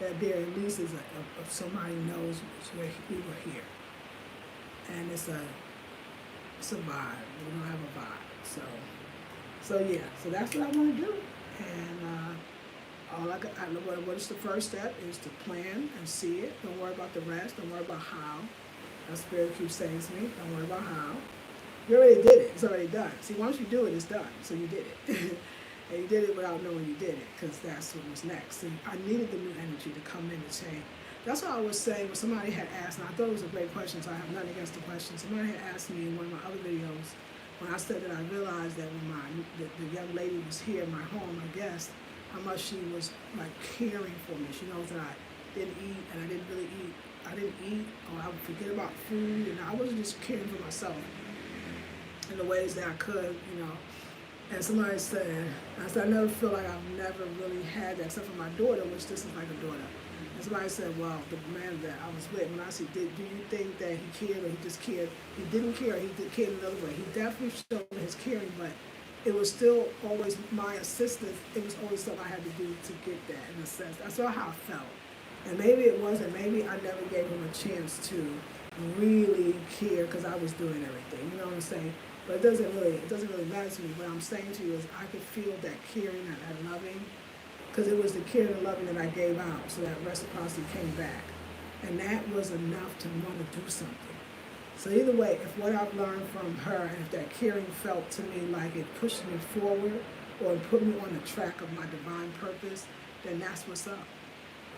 that there at least is somebody knows we were here. And it's a vibe. We don't have a vibe. So yeah, so that's what I want to do. And what is the first step is to plan and see it. Don't worry about the rest. Don't worry about how. That spirit keeps saying to me, don't worry about how. You already did it. It's already done. See, once you do it, it's done. So you did it. And you did it without knowing you did it, because that's what was next. See, I needed the new energy to come in and say. That's what I was saying when somebody had asked, and I thought it was a great question, so I have nothing against the question. Somebody had asked me in one of my other videos, when I said that I realized that when the young lady was here in my home, my guest, how much she was like caring for me. She knows that I didn't eat, and I didn't really eat. I didn't eat, or I would forget about food, and I wasn't just caring for myself in the ways that I could, you know. And somebody said, I never feel like I've never really had that, except for my daughter, which this is like a daughter. And somebody said, well, the man that I was with, when I said, do you think that he cared, or he just cared? He didn't care, he cared another way. He definitely showed his caring, but it was still always my assistance. It was always something I had to do to get that, in a sense. That's all how I felt. And maybe it wasn't, maybe I never gave him a chance to really care because I was doing everything, you know what I'm saying? But it doesn't really matter to me. What I'm saying to you is I could feel that caring and that loving, because it was the caring and loving that I gave out, so that reciprocity came back. And that was enough to want to do something. So either way, if what I've learned from her, and if that caring felt to me like it pushed me forward, or it put me on the track of my divine purpose, then that's what's up.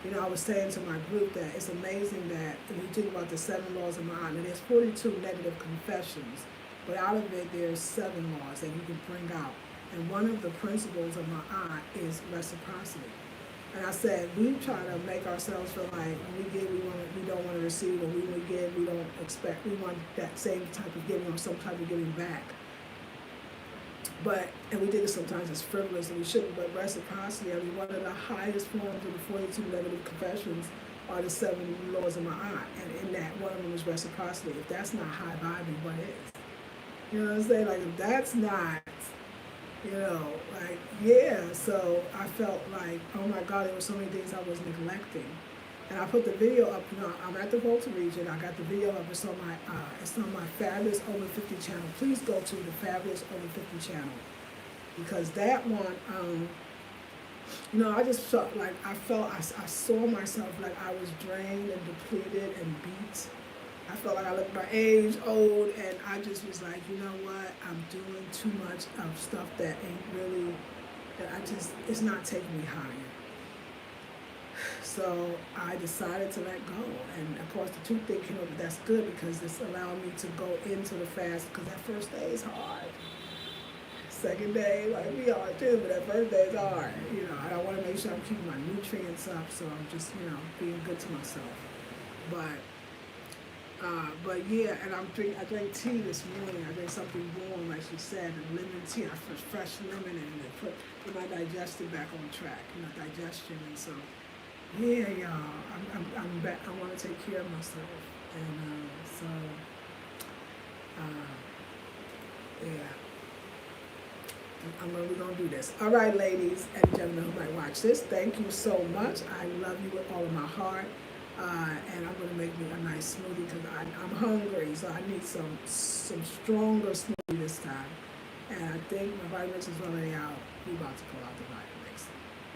You know, I was saying to my group that it's amazing that when you think about the 7 laws of Ma'at, and there's 42 negative confessions, but out of it, there's 7 laws that you can bring out. And one of the principles of Ma'at is reciprocity. And I said, we try to make ourselves feel like when we give, we don't want to receive, or when we give, we don't expect, we want that same type of giving or some type of giving back. And we think it sometimes it's frivolous and we shouldn't, but reciprocity, I mean, one of the highest forms of the 42 negative confessions are the 7 laws of Ma'at. And in that, one of them is reciprocity. If that's not high vibing, what is? You know what I'm saying? Like, if that's not, you know, like, yeah. So I felt like, oh my God, there were so many things I was neglecting. And I put the video up. You know, I'm at the Volta region. I got the video up. It's on my Fabulous Over 50 channel. Please go to the Fabulous Over 50 channel, because that one, you know, I just felt like I saw myself like I was drained and depleted and beat. I felt like I looked my age old, and I just was like, you know what? I'm doing too much of stuff that ain't really, it's not taking me higher. So I decided to let go. And of course, the truth thing came up, but that's good because it's allowing me to go into the fast, because that first day is hard. Second day might be hard too, but that first day is hard. You know, I want to make sure I'm keeping my nutrients up, so I'm just, you know, being good to myself. But yeah, and I drank tea this morning. I drank something warm, like she said, and lemon tea. I put fresh lemon in it, put my digestion back on track, you know, digestion. And so, yeah, y'all, I'm back. I want to take care of myself, and yeah. We're going to do this. All right, ladies and gentlemen who might watch this, thank you so much. I love you with all of my heart. And I'm going to make me a nice smoothie because I'm hungry, so I need some stronger smoothie this time. And I think my Vitamix is already out. We're about to pull out the Vitamix.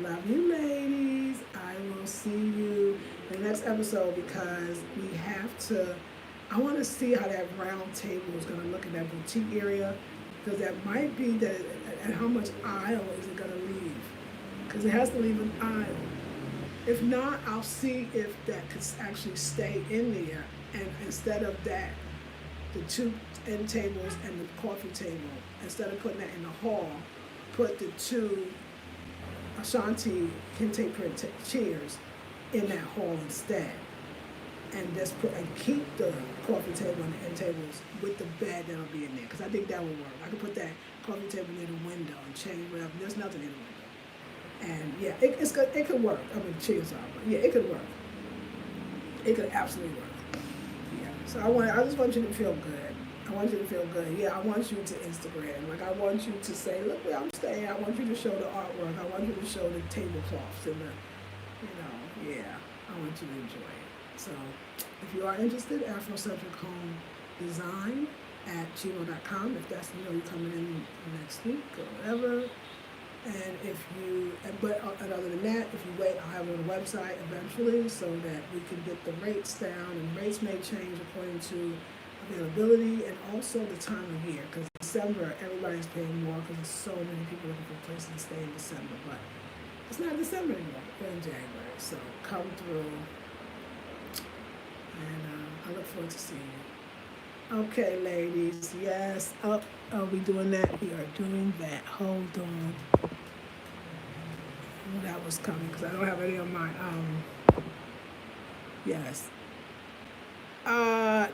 Love you, ladies. I will see you in the next episode, because I want to see how that round table is going to look in that boutique area, because that might be that, and how much aisle is it going to leave? Because it has to leave an aisle. If not, I'll see if that could actually stay in there, and instead of that, the 2 end tables and the coffee table, instead of putting that in the hall, put the 2 Ashanti contemporary chairs in that hall instead, and just keep the coffee table and the end tables with the bed that'll be in there, because I think that will work. I could put that coffee table near the window and change whatever. There's nothing in the window. And yeah, it could work. I mean, cheers out, but yeah, it could work. It could absolutely work. Yeah. So I just want you to feel good. I want you to feel good. Yeah, I want you to Instagram. Like, I want you to say, look where I'm staying. I want you to show the artwork. I want you to show the tablecloths and yeah. I want you to enjoy it. So if you are interested, Afrocentric Home Design, @gmail.com if that's, you're coming in next week or whatever. And and other than that, if you wait, I'll have it on the website eventually so that we can get the rates down, and rates may change according to availability and also the time of year, because December, everybody's paying more because there's so many people looking for places to stay in December, but it's not December anymore, we're in January, so come through, and I look forward to seeing you. Okay, ladies, yes, are we doing that? We are doing that. Hold on. Oh, that was coming because I don't have any on my, yes.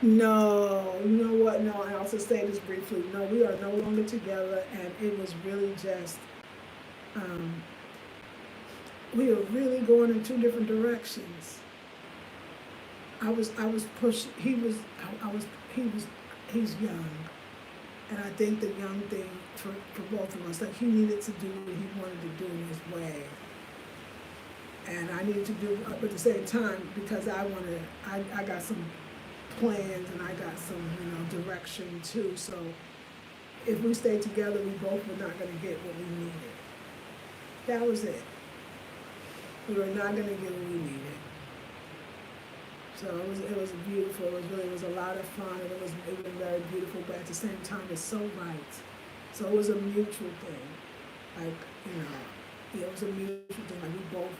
No, you know what? No, I also say this briefly. No, we are no longer together, and it was really just, we were really going in two different directions. I was pushed. He's young, and I think the young thing for both of us, like he needed to do what he wanted to do in his way, and I needed to do at the same time because I got some plans and I got some, direction too. So if we stayed together, we both were not going to get what we needed. That was it. We were not going to get what we needed. So it was beautiful. It was a lot of fun, and it was very beautiful. But at the same time, it's so right. So it was a mutual thing. Like, it was a mutual thing. Like we both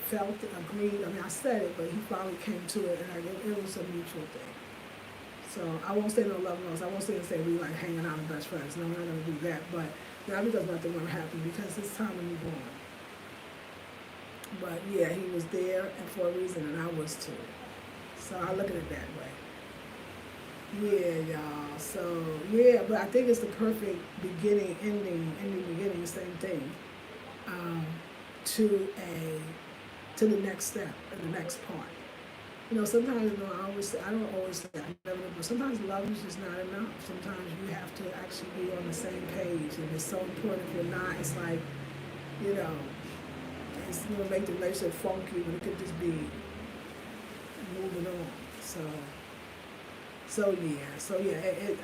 felt it, agreed. I mean, I said it, but he finally came to it, and it was a mutual thing. So I won't say no love lost. I won't say we like hanging out and best friends. No, we're not going to do that. But not because nothing ever happened, because it's time to move on. But yeah, he was there and for a reason, and I was too. So I look at it that way. Yeah, y'all. So yeah, but I think it's the perfect beginning, ending, beginning, same thing. To the next step and the next part. Sometimes I don't always say but sometimes love is just not enough. Sometimes you have to actually be on the same page, and it's so important. If you're not, it's like, it's going to make the relationship funky when it could just be moving on. So yeah,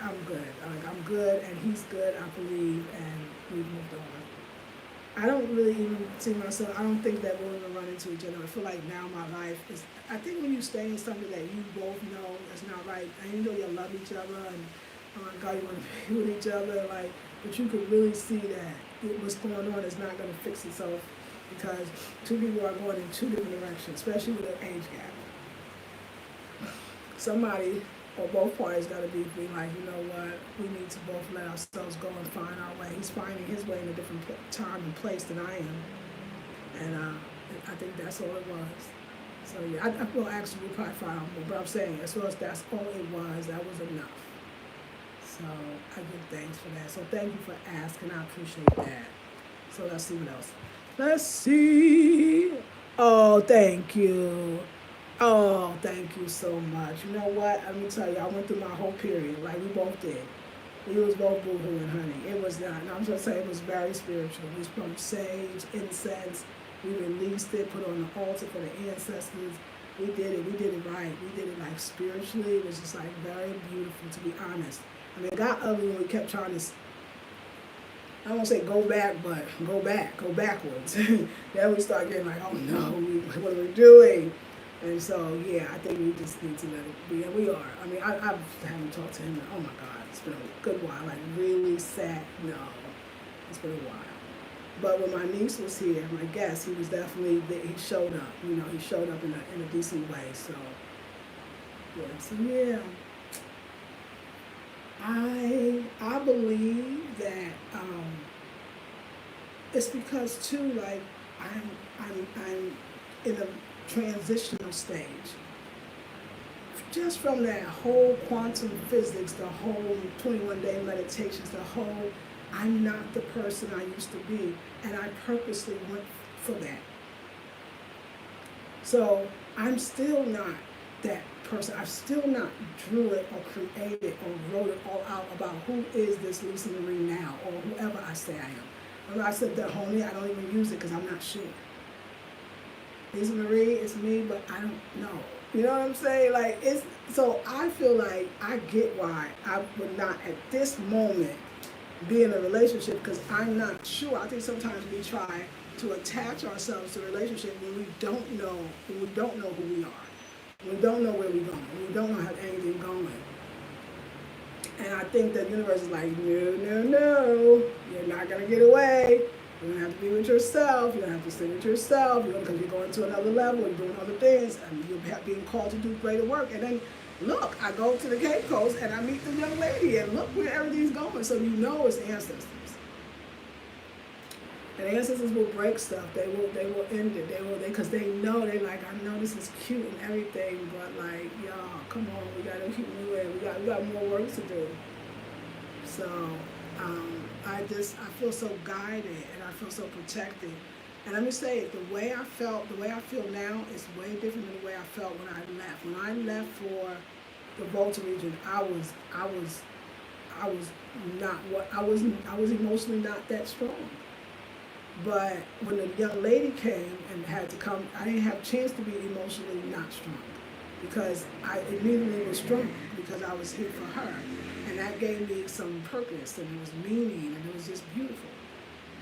I'm good. I'm good, and he's good, I believe, and we've moved on. I don't really even see myself, I don't think that we're going to run into each other. I feel like now my life is, I think when you stay in something that you both know is not right, and you know you love each other, and oh my God, you want to be with each other, but you could really see that what's going on is not going to fix itself, because two people are going in two different directions, especially with an age gap. Somebody or both parties got to be like, you know what, we need to both let ourselves go and find our way. He's finding his way in a different time and place than I am. And I think that's all it was. So yeah, well actually we'll probably find out more, but I'm saying as well as that's all it was, that was enough. So I give thanks for that. So thank you for asking, I appreciate that. So let's see what else. Let's see. Oh, thank you. Oh, thank you so much. You know what? Let me tell you, I went through my whole period, like we both did. We was both boo-hooing, honey. It was not, I'm just saying it was very spiritual. We smoked sage, incense. We released it, put on the altar for the ancestors. We did it right. We did it like spiritually. It was just like very beautiful, to be honest. I mean, it got ugly when we kept trying to, I won't say go back, but go backwards. Then we start getting like, oh no, what are we doing? And so, yeah, I think we just need to let it be, and we are. I mean, I haven't talked to him, and oh my God, it's been a good while, like really sad, no, it's been a while. But when my niece was here, my guest, he was definitely, he showed up, he showed up in a decent way, so yeah. I believe that it's because too, like, I'm in a transitional stage. Just from that whole quantum physics, the whole 21-day meditations, the whole, I'm not the person I used to be, and I purposely went for that. So I'm still not that person. I've still not drew it or created or wrote it all out about who is this Lisa Marie now, or whoever I say I am. When I said that, homie, I don't even use it because I'm not sure. Lisa Marie, it's me, but I don't know. You know what I'm saying? Like it's so I feel like I get why I would not at this moment be in a relationship because I'm not sure. I think sometimes we try to attach ourselves to a relationship when we don't know who we are, when we don't know where we're going, when we don't know how anything going. And I think the universe is like, no, no, no, you're not gonna get away. You're gonna have to be with yourself. You're gonna have to stay with yourself. Because you're going to another level. You're doing other things, and you're being called to do greater work. And then, look, I go to the Cape Coast and I meet the young lady, and look where everything's going. So you know it's ancestors. And ancestors will break stuff. They will end it. Because they know they're like, I know this is cute and everything, but like, y'all, come on, we gotta keep moving. We got more work to do. So I feel so guided and I feel so protected. And let me say, the way I feel now is way different than the way I felt when I left. When I left for the Volta region, I was emotionally not that strong. But when the young lady came and had to come, I didn't have a chance to be emotionally not strong because I immediately was strong because I was here for her. And that gave me some purpose and it was meaning and it was just beautiful.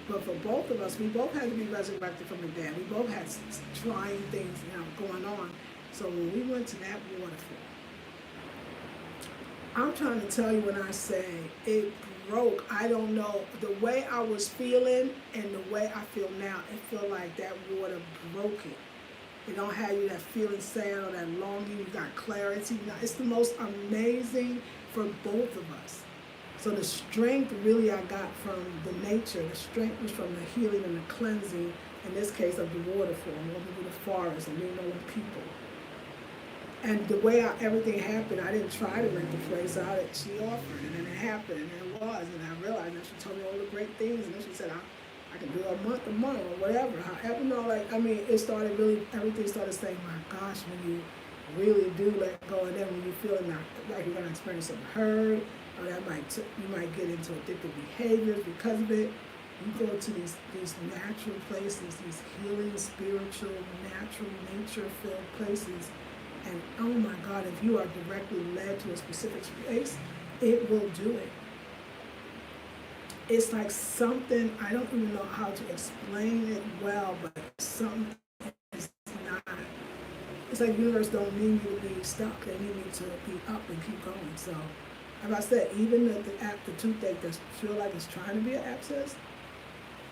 But for both of us, we both had to be resurrected from the dead. We both had trying things, going on. So when we went to that waterfall, I'm trying to tell you when I say it broke, I don't know, the way I was feeling and the way I feel now, it felt like that water broke it. It don't have you that feeling sad or that longing, you got clarity. Now, it's the most amazing for both of us. So the strength really I got from the nature, the strength was from the healing and the cleansing, in this case of the waterfall, moving through the forest and meeting all the people. And the way everything happened, I didn't try to rent the place out. She offered, and then it happened, and it was. And I realized, and she told me all the great things, and then she said, I can do a month, or whatever. However, it started really, everything started saying, my gosh, when you really do let go, and then when you feel like you're going to experience some hurt, or you might get into addictive behaviors because of it. You go to these natural places, these healing, spiritual, natural, nature-filled places. And oh my God, if you are directly led to a specific place, it will do it. It's like something, I don't even know how to explain it well, but something is not. It's like the universe don't need me to be stuck. They need me to be up and keep going. So, as I said, even the toothache that feel like it's trying to be an abscess,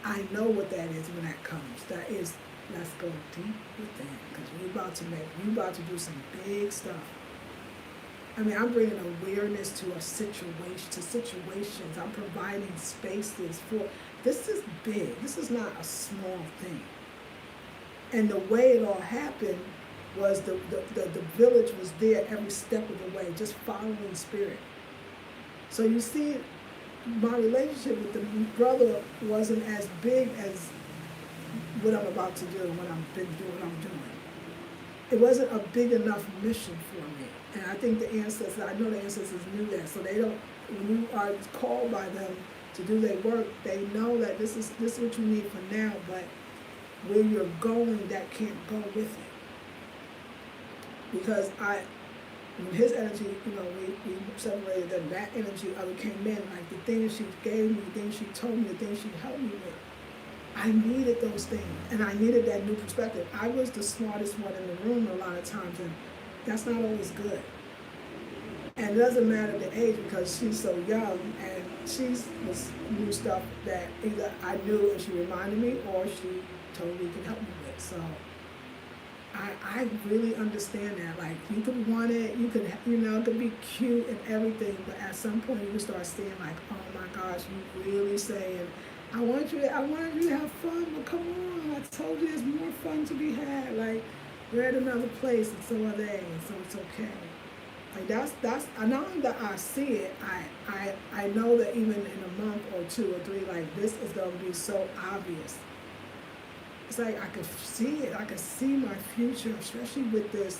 I know what that is when that comes. Let's go deep within, because you about to do some big stuff. I mean, I'm bringing awareness to situations. I'm providing spaces this is big. This is not a small thing. And the way it all happened was the village was there every step of the way, just following spirit. So you see, my relationship with the brother wasn't as big as what I'm about to do, what I'm doing. It wasn't a big enough mission for me. And I think I know the ancestors knew that. So when you are called by them to do their work, they know that this is what you need for now, but where you're going, that can't go with it. Because when his energy, we separated, then that energy came in, like the things she gave me, the things she told me, the things she helped me with. I needed those things, and I needed that new perspective. I was the smartest one in the room a lot of times, and that's not always good. And it doesn't matter the age, because she's so young, and she knew stuff that either I knew and she reminded me, or she totally could help me with. So I really understand that. Like, you could want it, it could be cute and everything, but at some point you start seeing like, oh my gosh, you really saying, I wanted you to have fun, but come on, I told you there's more fun to be had. Like, we're at another place, and so are they, and so it's okay. Like, that's now that I see it, I know that even in a month or 2 or 3, like, this is going to be so obvious. It's like I could see it. I could see my future, especially with this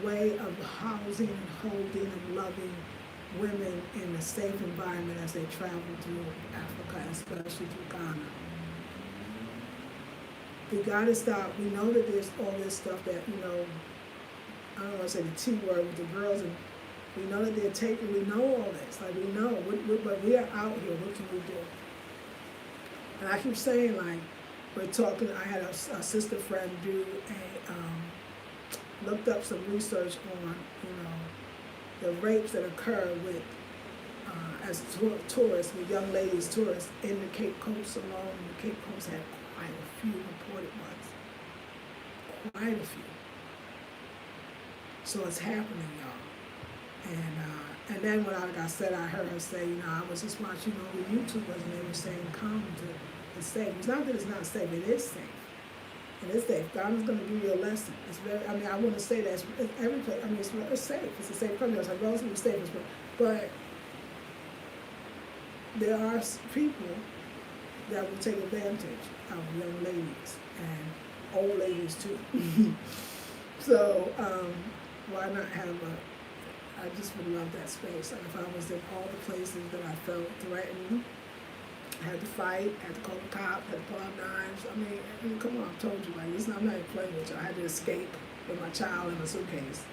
way of housing and holding and loving women in a safe environment as they travel through Africa, especially through Ghana. We got to stop. We know that there's all this stuff that, I don't want to say the T word with the girls, and we know that they're taking, we know all this. Like, we know, but we are out here. What can we do? And I keep saying, like, we're talking, I had a sister friend do looked up some research on, the rapes that occur with, as tourists, with young ladies, tourists, in the Cape Coast alone. The Cape Coast had quite a few reported ones. Quite a few. So it's happening, y'all. And then when I said, I heard her say, I was just watching all the YouTubers and they were saying, come to, it's safe. It's not that it's not safe, it is safe. It is safe. God is going to give you a lesson. It's very, I want to say that it's every place, it's safe. It's a safe country. It's like relatively safe. But there are people that will take advantage of young ladies and old ladies too. So why not have I just would love that space. And if I was in all the places that I felt threatened, had to fight, had to call the cops, had to pull out knives. I mean, come on, I told you, like, I'm not even playing with you. I had to escape with my child in a suitcase.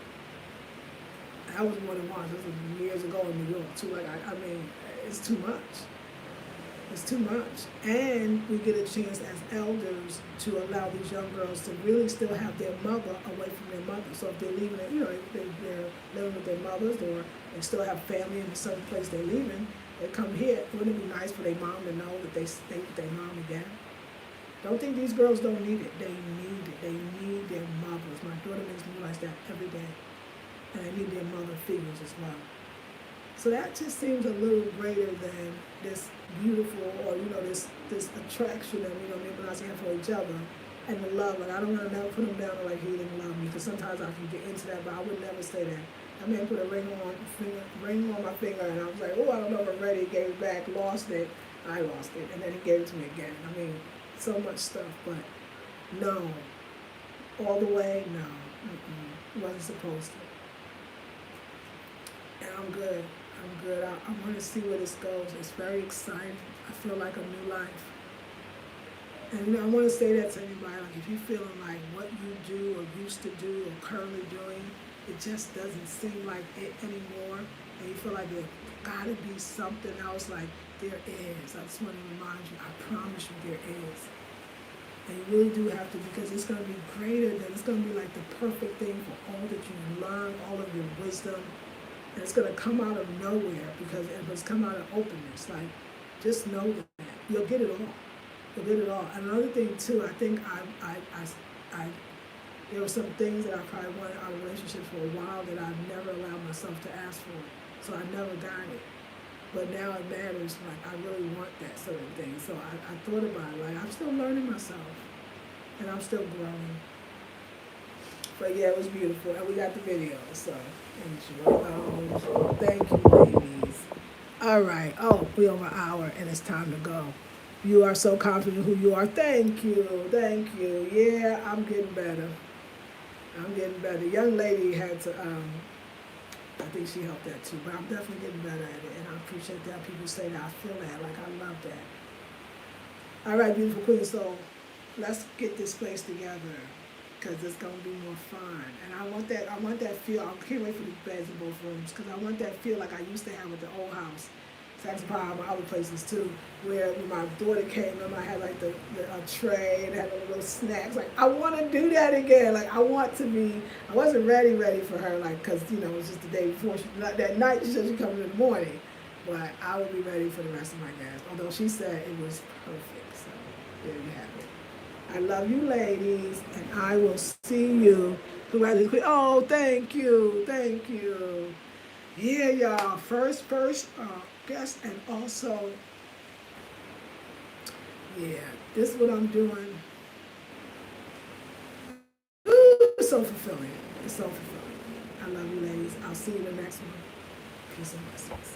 That was more than once. This was years ago in New York too. Like, it's too much. It's too much. And we get a chance as elders to allow these young girls to really still have their mother away from their mother. So if they're leaving, they're living with their mothers, or they still have family in a certain place they're leaving, they come here. Wouldn't it be nice for their mom to know that they stay with their mom again? Don't think these girls don't need it. They need it. They need their mothers. My daughter makes me realize that every day. And they need their mother figures as well. So that just seems a little greater than this beautiful, or this attraction that me and us have for each other, and the love. And I don't want to never put him down like he didn't love me, because sometimes I can get into that, but I would never say that. I mean, put a ring on my finger, and I was like, oh, I don't know if I'm ready. He gave it back, lost it. I lost it, and then he gave it to me again. I mean, so much stuff, but no, all the way, no, wasn't supposed to. And I'm good. I want to see where this goes. It's very exciting. I feel like a new life. And I want to say that to anybody. Like, if you're feeling like what you do or used to do or currently doing, it just doesn't seem like it anymore, and you feel like there's got to be something else, like there is. I just want to remind you, I promise you there is. And you really do have to, because it's going to be greater than, it's going to be like the perfect thing for all that you've learned, all of your wisdom. And it's going to come out of nowhere, because it's come out of openness. Like, just know that. You'll get it all. You'll get it all. And another thing, too, I think there were some things that I probably wanted out of relationships for a while that I've never allowed myself to ask for. So I never got it. But now it matters. Like, I really want that certain thing. So I thought about it. Like, I'm still learning myself. And I'm still growing. But yeah, it was beautiful. And we got the video. So enjoy. Thank you, ladies. All right. Oh, we're over an hour and it's time to go. You are so confident who you are. Thank you. Thank you. Yeah, I'm getting better. I'm getting better. The young lady had to, I think she helped that too, but I'm definitely getting better at it, and I appreciate that. People say that. I feel that. Like, I love that. All right, beautiful queen. So let's get this place together, because it's going to be more fun. And I want that feel. I can't wait for these beds in both rooms, because I want that feel like I used to have at the old house. That's probably my other places too, where when my daughter came, I had like the tray and had little snacks. Like, I want to do that again. Like, I wasn't ready for her, like, because, it was just the day before. That night she said she coming in the morning, but I will be ready for the rest of my guests. Although she said it was perfect, so there you have it. I love you, ladies, and I will see you. Oh, thank you. Yeah, y'all. First guest, and also, yeah, this is what I'm doing. Ooh, it's so fulfilling. I love you, ladies. I'll see you in the next one. Peace and blessings.